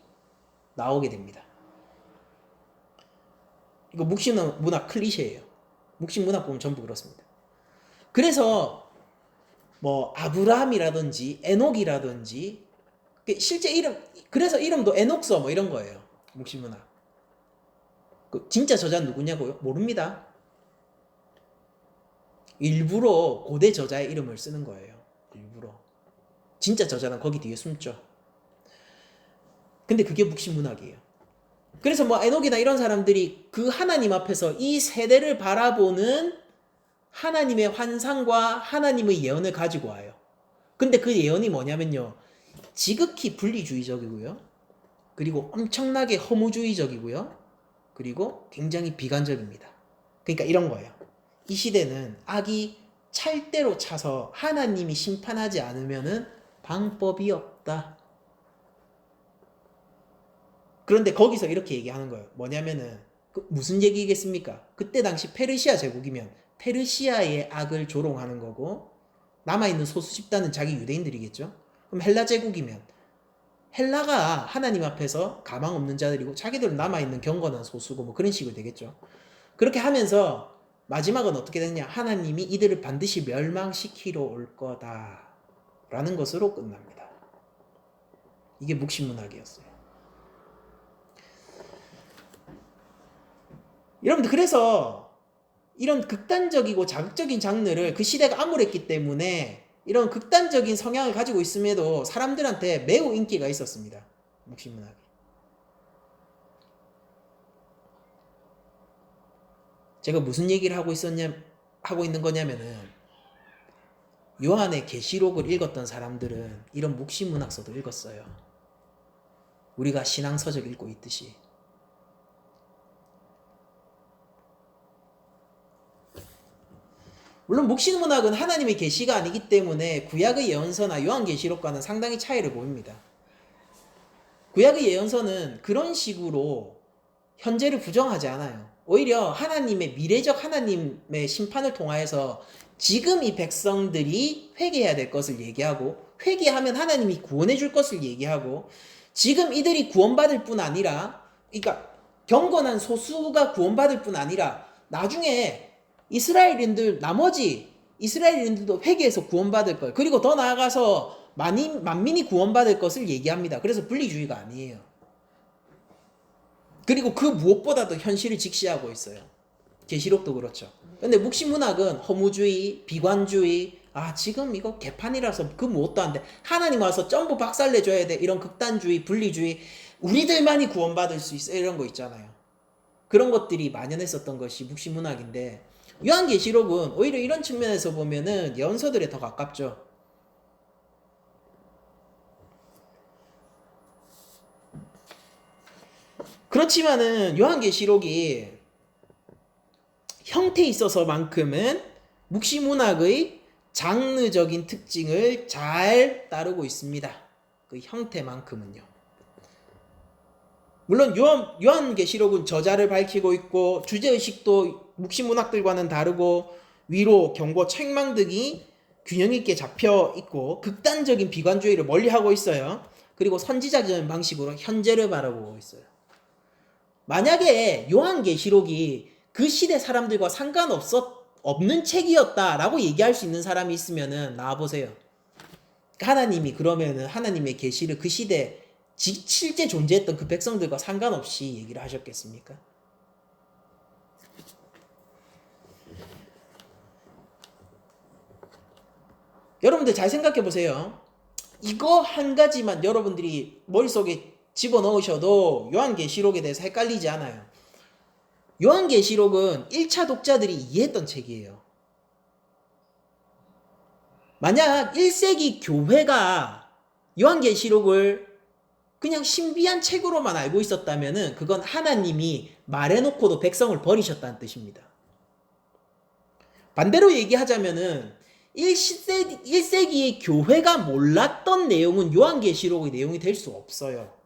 나오게 됩니다. 이거 묵시문학 클리셰예요. 묵시문학 보면 전부 그렇습니다. 그래서 뭐 아브라함이라든지 에녹이라든지 실제 이름 그래서 이름도 에녹서 뭐 이런 거예요. 묵시문학. 진짜 저자는 누구냐고요? 모릅니다. 일부러 고대 저자의 이름을 쓰는 거예요. 일부러. 진짜 저자는 거기 뒤에 숨죠. 근데 그게 묵시문학이에요. 그래서 뭐 에녹이나 이런 사람들이 그 하나님 앞에서 이 세대를 바라보는 하나님의 환상과 하나님의 예언을 가지고 와요. 근데 그 예언이 뭐냐면요. 지극히 분리주의적이고요. 그리고 엄청나게 허무주의적이고요. 그리고 굉장히 비관적입니다. 그러니까 이런 거예요. 이 시대는 악이 찰대로 차서 하나님이 심판하지 않으면은 방법이 없다. 그런데 거기서 이렇게 얘기하는 거예요. 뭐냐면은 무슨 얘기겠습니까? 그때 당시 페르시아 제국이면 페르시아의 악을 조롱하는 거고 남아있는 소수 집단은 자기 유대인들이겠죠. 그럼 헬라 제국이면 헬라가 하나님 앞에서 가망 없는 자들이고 자기들은 남아있는 경건한 소수고 뭐 그런 식으로 되겠죠. 그렇게 하면서 마지막은 어떻게 되느냐? 하나님이 이들을 반드시 멸망시키러 올 거다 라는 것으로 끝납니다. 이게 묵시문학이었어요. 여러분들, 그래서 이런 극단적이고 자극적인 장르를 그 시대가 암울했기 때문에 이런 극단적인 성향을 가지고 있음에도 사람들한테 매우 인기가 있었습니다. 묵시문학이. 제가 무슨 얘기를 하고 있는 거냐면은 요한의 계시록을 읽었던 사람들은 이런 묵시문학서도 읽었어요. 우리가 신앙서적 읽고 있듯이. 물론 묵시문학은 하나님의 계시가 아니기 때문에 구약의 예언서나 요한계시록과는 상당히 차이를 보입니다. 구약의 예언서는 그런 식으로 현재를 부정하지 않아요. 오히려 하나님의 미래적 하나님의 심판을 통하여서 지금 이 백성들이 회개해야 될 것을 얘기하고, 회개하면 하나님이 구원해 줄 것을 얘기하고, 지금 이들이 구원받을 뿐 아니라, 그러니까 경건한 소수가 구원받을 뿐 아니라 나중에 이스라엘인들, 나머지 이스라엘인들도 회개해서 구원받을 걸, 그리고 더 나아가서 만민이 구원받을 것을 얘기합니다. 그래서 분리주의가 아니에요. 그리고 그 무엇보다도 현실을 직시하고 있어요. 계시록도 그렇죠. 근데 묵시문학은 허무주의, 비관주의, 지금 이거 개판이라서 그 무엇도 안 돼, 하나님 와서 전부 박살내줘야 돼, 이런 극단주의, 분리주의, 우리들만이 구원받을 수 있어, 이런 거 있잖아요. 그런 것들이 만연했었던 것이 묵시문학인데, 요한계시록은 오히려 이런 측면에서 보면은 예언서들에 더 가깝죠. 그렇지만은 요한계시록이 형태에 있어서만큼은 묵시문학의 장르적인 특징을 잘 따르고 있습니다. 그 형태만큼은요. 물론 요한계시록은 저자를 밝히고 있고 주제의식도 묵시문학들과는 다르고 위로, 경고, 책망 등이 균형 있게 잡혀 있고 극단적인 비관주의를 멀리하고 있어요. 그리고 선지자적인 방식으로 현재를 바라보고 있어요. 만약에 요한계시록이 그 시대 사람들과 없는 책이었다라고 얘기할 수 있는 사람이 있으면은 나와보세요. 하나님이 그러면은 하나님의 계시를 그 시대 실제 존재했던 그 백성들과 상관없이 얘기를 하셨겠습니까? 여러분들 잘 생각해 보세요. 이거 한 가지만 여러분들이 머릿속에 집어넣으셔도 요한계시록에 대해서 헷갈리지 않아요. 요한계시록은 1차 독자들이 이해했던 책이에요. 만약 1세기 교회가 요한계시록을 그냥 신비한 책으로만 알고 있었다면은 그건 하나님이 말해놓고도 백성을 버리셨다는 뜻입니다. 반대로 얘기하자면은 1세기의 교회가 몰랐던 내용은 요한계시록의 내용이 될 수 없어요.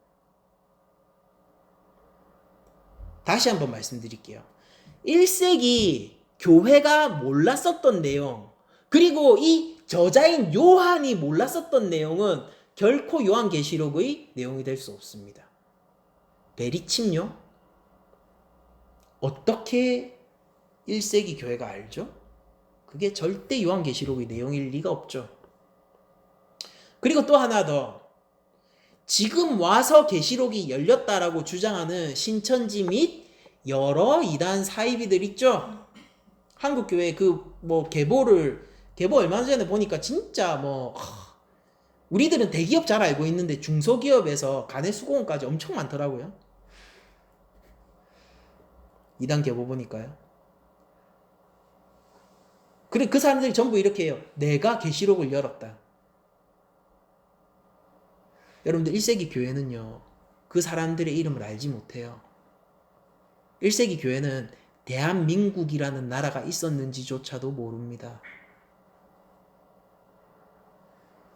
다시 한번 말씀드릴게요. 1세기 교회가 몰랐었던 내용, 그리고 이 저자인 요한이 몰랐었던 내용은 결코 요한계시록의 내용이 될 수 없습니다. 베리침요? 어떻게 1세기 교회가 알죠? 그게 절대 요한계시록의 내용일 리가 없죠. 그리고 또 하나 더, 지금 와서 계시록이 열렸다라고 주장하는 신천지 및 여러 이단 사이비들 있죠. 한국교회 개보 얼마 전에 보니까 진짜 우리들은 대기업 잘 알고 있는데 중소기업에서 간의 수공업까지 엄청 많더라고요. 이단 계보 보니까요. 그래, 그 사람들이 전부 이렇게 해요. 내가 계시록을 열었다. 여러분들 1세기 교회는요, 그 사람들의 이름을 알지 못해요. 1세기 교회는 대한민국이라는 나라가 있었는지조차도 모릅니다.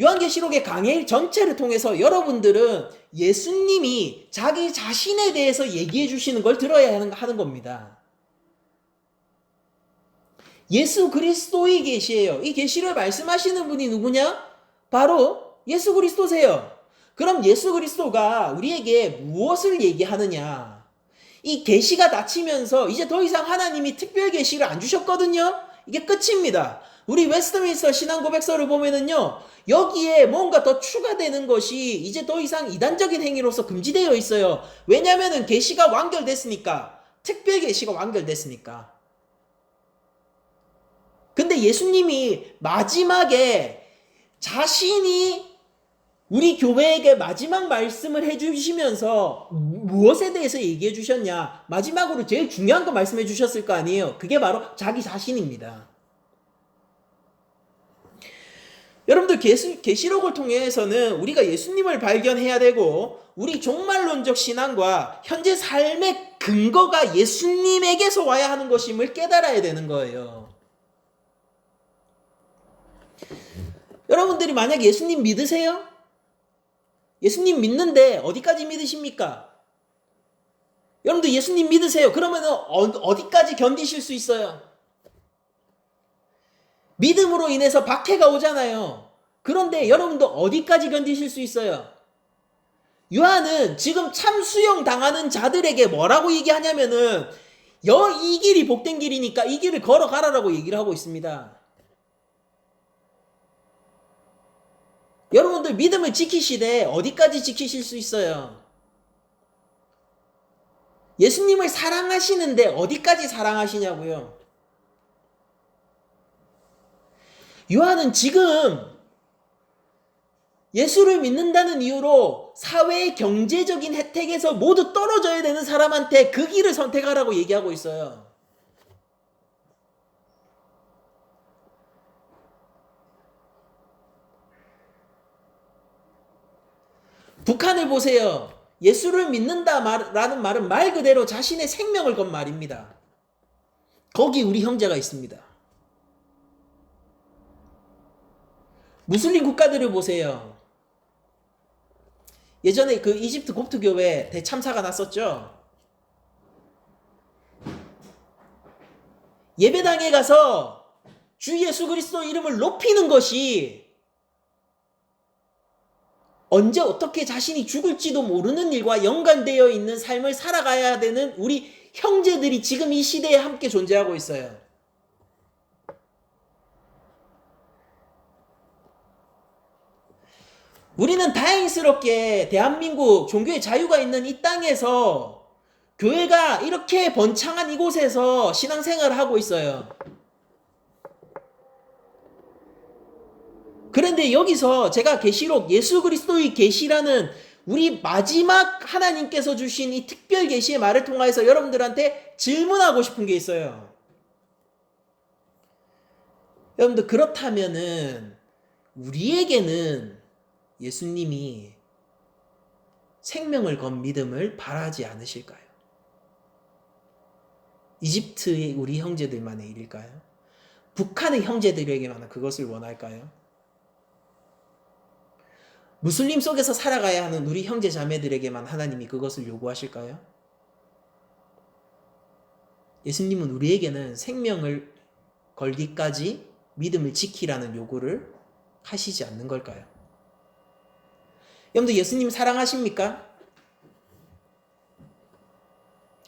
요한계시록의 강해 전체를 통해서 여러분들은 예수님이 자기 자신에 대해서 얘기해 주시는 걸 들어야 하는 겁니다. 예수 그리스도의 계시예요. 이 계시를 말씀하시는 분이 누구냐? 바로 예수 그리스도세요. 그럼 예수 그리스도가 우리에게 무엇을 얘기하느냐? 이 계시가 닫히면서 이제 더 이상 하나님이 특별 계시를 안 주셨거든요. 이게 끝입니다. 우리 웨스트민스터 신앙고백서를 보면은요, 여기에 뭔가 더 추가되는 것이 이제 더 이상 이단적인 행위로서 금지되어 있어요. 왜냐하면은 계시가 완결됐으니까, 특별 계시가 완결됐으니까. 근데 예수님이 마지막에 자신이 우리 교회에게 마지막 말씀을 해주시면서 무엇에 대해서 얘기해 주셨냐? 마지막으로 제일 중요한 거 말씀해 주셨을 거 아니에요. 그게 바로 자기 자신입니다. 여러분들 계시록을 통해서는 우리가 예수님을 발견해야 되고 우리 종말론적 신앙과 현재 삶의 근거가 예수님에게서 와야 하는 것임을 깨달아야 되는 거예요. 여러분들이 만약 예수님 믿으세요? 예수님 믿는데 어디까지 믿으십니까? 여러분들 예수님 믿으세요. 그러면 어디까지 견디실 수 있어요? 믿음으로 인해서 박해가 오잖아요. 그런데 여러분도 어디까지 견디실 수 있어요? 요한은 지금 참수형 당하는 자들에게 뭐라고 얘기하냐면은 이 길이 복된 길이니까 이 길을 걸어가라라고 얘기를 하고 있습니다. 여러분들 믿음을 지키시되 어디까지 지키실 수 있어요? 예수님을 사랑하시는데 어디까지 사랑하시냐고요? 요한은 지금 예수를 믿는다는 이유로 사회의 경제적인 혜택에서 모두 떨어져야 되는 사람한테 그 길을 선택하라고 얘기하고 있어요. 북한을 보세요. 예수를 믿는다라는 말은 말 그대로 자신의 생명을 건 말입니다. 거기 우리 형제가 있습니다. 무슬림 국가들을 보세요. 예전에 그 이집트 kop트교회 대참사가 났었죠. 예배당에 가서 주 예수 그리스도 이름을 높이는 것이 언제 어떻게 자신이 죽을지도 모르는 일과 연관되어 있는 삶을 살아가야 되는 우리 형제들이 지금 이 시대에 함께 존재하고 있어요. 우리는 다행스럽게 대한민국 종교의 자유가 있는 이 땅에서 교회가 이렇게 번창한 이곳에서 신앙생활을 하고 있어요. 그런데 여기서 제가 계시록 예수 그리스도의 계시라는 우리 마지막 하나님께서 주신 이 특별 계시의 말을 통해서 여러분들한테 질문하고 싶은 게 있어요. 여러분들 그렇다면은 우리에게는 예수님이 생명을 건 믿음을 바라지 않으실까요? 이집트의 우리 형제들만의 일일까요? 북한의 형제들에게만 그것을 원할까요? 무슬림 속에서 살아가야 하는 우리 형제 자매들에게만 하나님이 그것을 요구하실까요? 예수님은 우리에게는 생명을 걸기까지 믿음을 지키라는 요구를 하시지 않는 걸까요? 여러분들 예수님 사랑하십니까?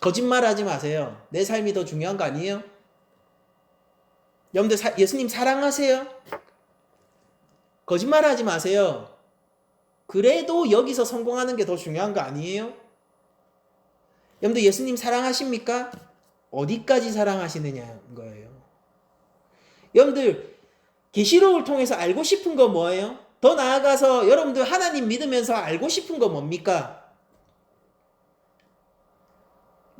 거짓말하지 마세요. 내 삶이 더 중요한 거 아니에요? 여러분들 예수님 사랑하세요? 거짓말하지 마세요. 그래도 여기서 성공하는 게 더 중요한 거 아니에요? 여러분들 예수님 사랑하십니까? 어디까지 사랑하시느냐는 거예요. 여러분들 계시록을 통해서 알고 싶은 거 뭐예요? 더 나아가서 여러분들 하나님 믿으면서 알고 싶은 거 뭡니까?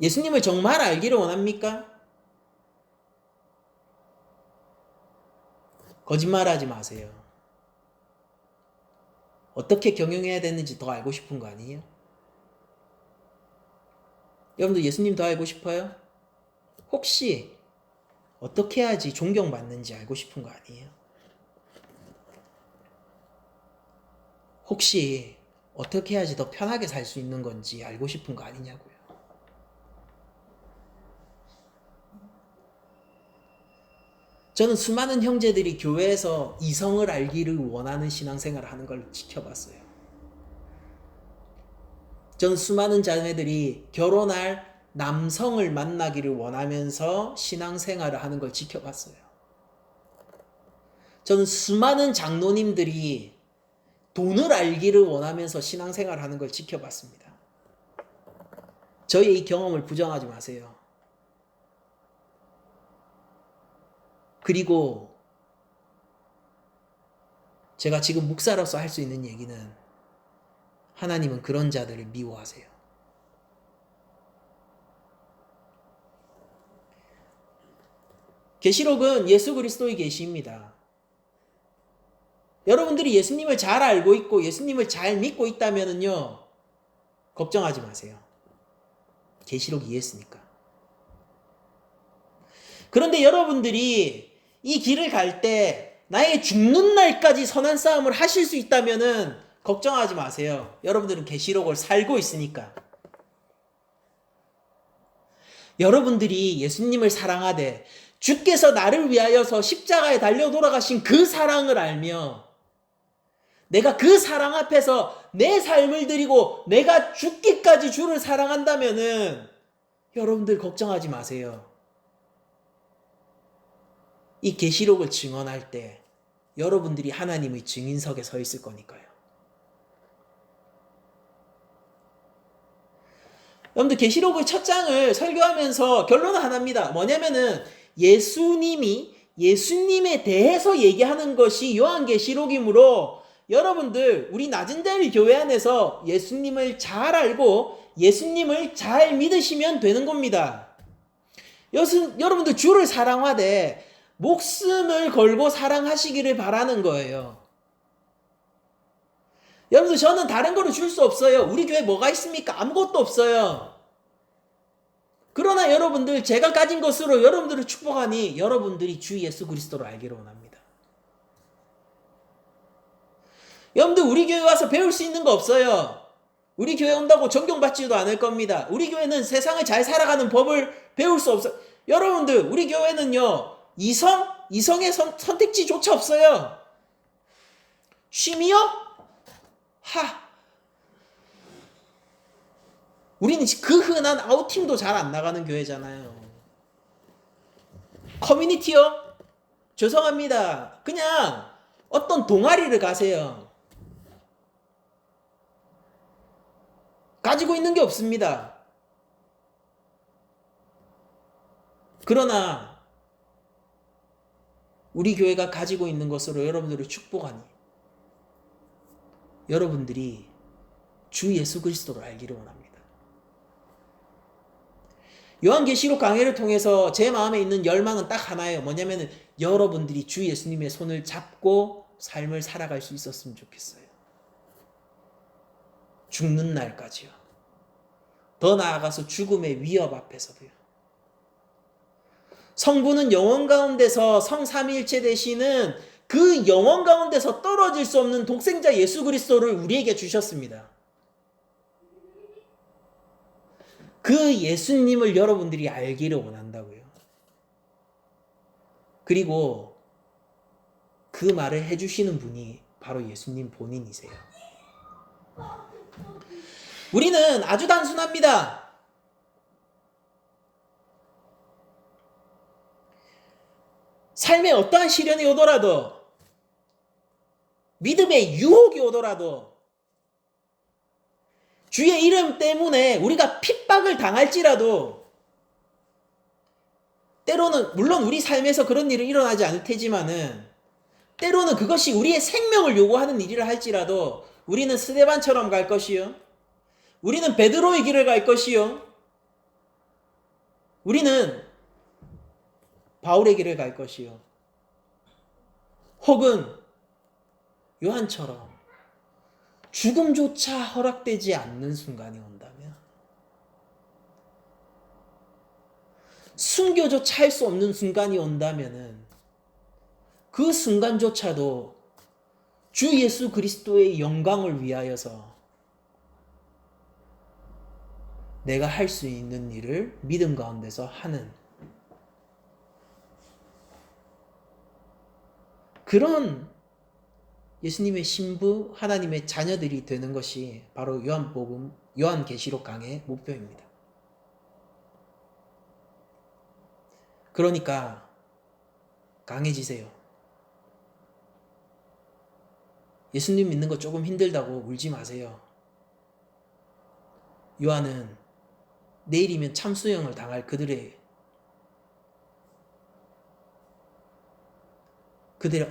예수님을 정말 알기를 원합니까? 거짓말하지 마세요. 어떻게 경영해야 되는지 더 알고 싶은 거 아니에요? 여러분들 예수님 더 알고 싶어요? 혹시 어떻게 해야지 존경받는지 알고 싶은 거 아니에요? 혹시 어떻게 해야지 더 편하게 살 수 있는 건지 알고 싶은 거 아니냐고요. 저는 수많은 형제들이 교회에서 이성을 알기를 원하는 신앙생활을 하는 걸 지켜봤어요. 저는 수많은 자매들이 결혼할 남성을 만나기를 원하면서 신앙생활을 하는 걸 지켜봤어요. 저는 수많은 장로님들이 돈을 알기를 원하면서 신앙생활을 하는 걸 지켜봤습니다. 저의 이 경험을 부정하지 마세요. 그리고 제가 지금 목사로서 할 수 있는 얘기는 하나님은 그런 자들을 미워하세요. 계시록은 예수 그리스도의 계시입니다. 여러분들이 예수님을 잘 알고 있고 예수님을 잘 믿고 있다면요, 걱정하지 마세요. 계시록이 이해했으니까. 그런데 여러분들이 이 길을 갈 때 나의 죽는 날까지 선한 싸움을 하실 수 있다면은 걱정하지 마세요. 여러분들은 계시록을 살고 있으니까. 여러분들이 예수님을 사랑하되 주께서 나를 위하여서 십자가에 달려 돌아가신 그 사랑을 알며 내가 그 사랑 앞에서 내 삶을 드리고 내가 죽기까지 주를 사랑한다면은 여러분들 걱정하지 마세요. 이 계시록을 증언할 때 여러분들이 하나님의 증인석에 서 있을 거니까요. 여러분들 계시록의 첫 장을 설교하면서 결론은 하나입니다. 뭐냐면은 예수님에 대해서 얘기하는 것이 요한계시록이므로 여러분들 우리 낮은 자리 교회 안에서 예수님을 잘 알고 예수님을 잘 믿으시면 되는 겁니다. 여러분들 주를 사랑하되 목숨을 걸고 사랑하시기를 바라는 거예요. 여러분들 저는 다른 거를 줄 수 없어요. 우리 교회 뭐가 있습니까? 아무것도 없어요. 그러나 여러분들 제가 가진 것으로 여러분들을 축복하니 여러분들이 주 예수 그리스도를 알기를 원합니다. 여러분들 우리 교회 와서 배울 수 있는 거 없어요. 우리 교회 온다고 존경받지도 않을 겁니다. 우리 교회는 세상을 잘 살아가는 법을 배울 수 없어요. 여러분들 우리 교회는요, 이성의 선택지조차 없어요. 쉼이요? 우리는 그 흔한 아우팅도 잘 안 나가는 교회잖아요. 커뮤니티요? 죄송합니다. 그냥 어떤 동아리를 가세요. 가지고 있는 게 없습니다. 그러나 우리 교회가 가지고 있는 것으로 여러분들을 축복하니 여러분들이 주 예수 그리스도를 알기를 원합니다. 요한계시록 강해를 통해서 제 마음에 있는 열망은 딱 하나예요. 뭐냐면은 여러분들이 주 예수님의 손을 잡고 삶을 살아갈 수 있었으면 좋겠어요. 죽는 날까지요. 더 나아가서 죽음의 위협 앞에서도요. 성부는 영원 가운데서 성삼위일체 되시는 그 영원 가운데서 떨어질 수 없는 독생자 예수 그리스도를 우리에게 주셨습니다. 그 예수님을 여러분들이 알기를 원한다고요. 그리고 그 말을 해주시는 분이 바로 예수님 본인이세요. 우리는 아주 단순합니다. 삶에 어떠한 시련이 오더라도, 믿음의 유혹이 오더라도, 주의 이름 때문에 우리가 핍박을 당할지라도, 때로는 물론 우리 삶에서 그런 일은 일어나지 않을 테지만은 때로는 그것이 우리의 생명을 요구하는 일이라 할지라도 우리는 스데반처럼 갈 것이요, 우리는 베드로의 길을 갈 것이요, 우리는 바울의 길을 갈 것이요, 혹은 요한처럼 죽음조차 허락되지 않는 순간이 온다면, 순교조차 할 수 없는 순간이 온다면은 그 순간조차도 주 예수 그리스도의 영광을 위하여서 내가 할 수 있는 일을 믿음 가운데서 하는 그런 예수님의 신부, 하나님의 자녀들이 되는 것이 바로 요한계시록 강의 목표입니다. 그러니까 강해지세요. 예수님 믿는 거 조금 힘들다고 울지 마세요. 요한은 내일이면 참수형을 당할 그들의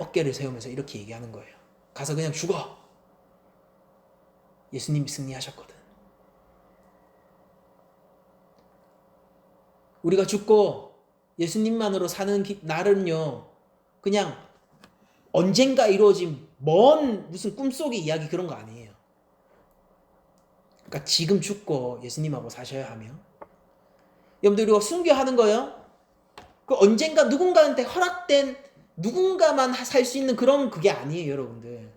어깨를 세우면서 이렇게 얘기하는 거예요. 가서 그냥 죽어. 예수님이 승리하셨거든. 우리가 죽고 예수님만으로 사는 날은요, 그냥 언젠가 이루어진 먼 무슨 꿈속의 이야기 그런 거 아니에요. 그러니까 지금 죽고 예수님하고 사셔야 하며, 여러분들 우리가 순교하는 거요, 그 언젠가 누군가한테 허락된 누군가만 살 수 있는 그런 그게 아니에요, 여러분들.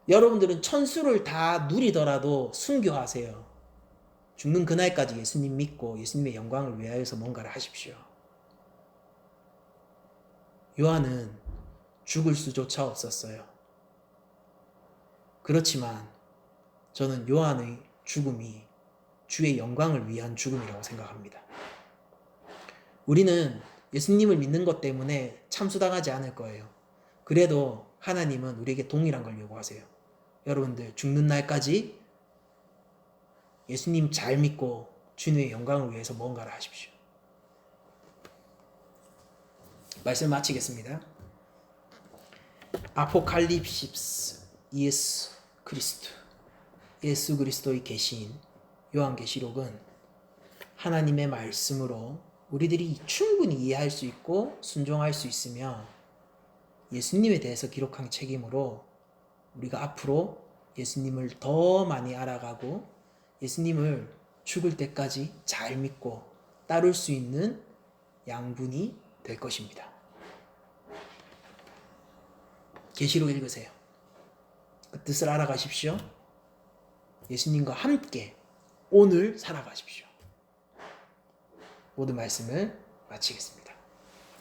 여러분들은 천수를 다 누리더라도 순교하세요. 죽는 그날까지 예수님 믿고 예수님의 영광을 위하여서 뭔가를 하십시오. 요한은 죽을 수조차 없었어요. 그렇지만 저는 요한의 죽음이 주의 영광을 위한 죽음이라고 생각합니다. 우리는 예수님을 믿는 것 때문에 참수당하지 않을 거예요. 그래도 하나님은 우리에게 동일한 걸 요구하세요. 여러분들 죽는 날까지 예수님 잘 믿고 주님의 영광을 위해서 뭔가를 하십시오. 말씀 마치겠습니다. 아포칼립시스 예수 그리스도의 계시인 요한계시록은 하나님의 말씀으로 우리들이 충분히 이해할 수 있고 순종할 수 있으며 예수님에 대해서 기록한 책이므로 우리가 앞으로 예수님을 더 많이 알아가고 예수님을 죽을 때까지 잘 믿고 따를 수 있는 양분이 될 것입니다. 계시록 읽으세요. 그 뜻을 알아가십시오. 예수님과 함께 오늘 살아가십시오. 모든 말씀을 마치겠습니다.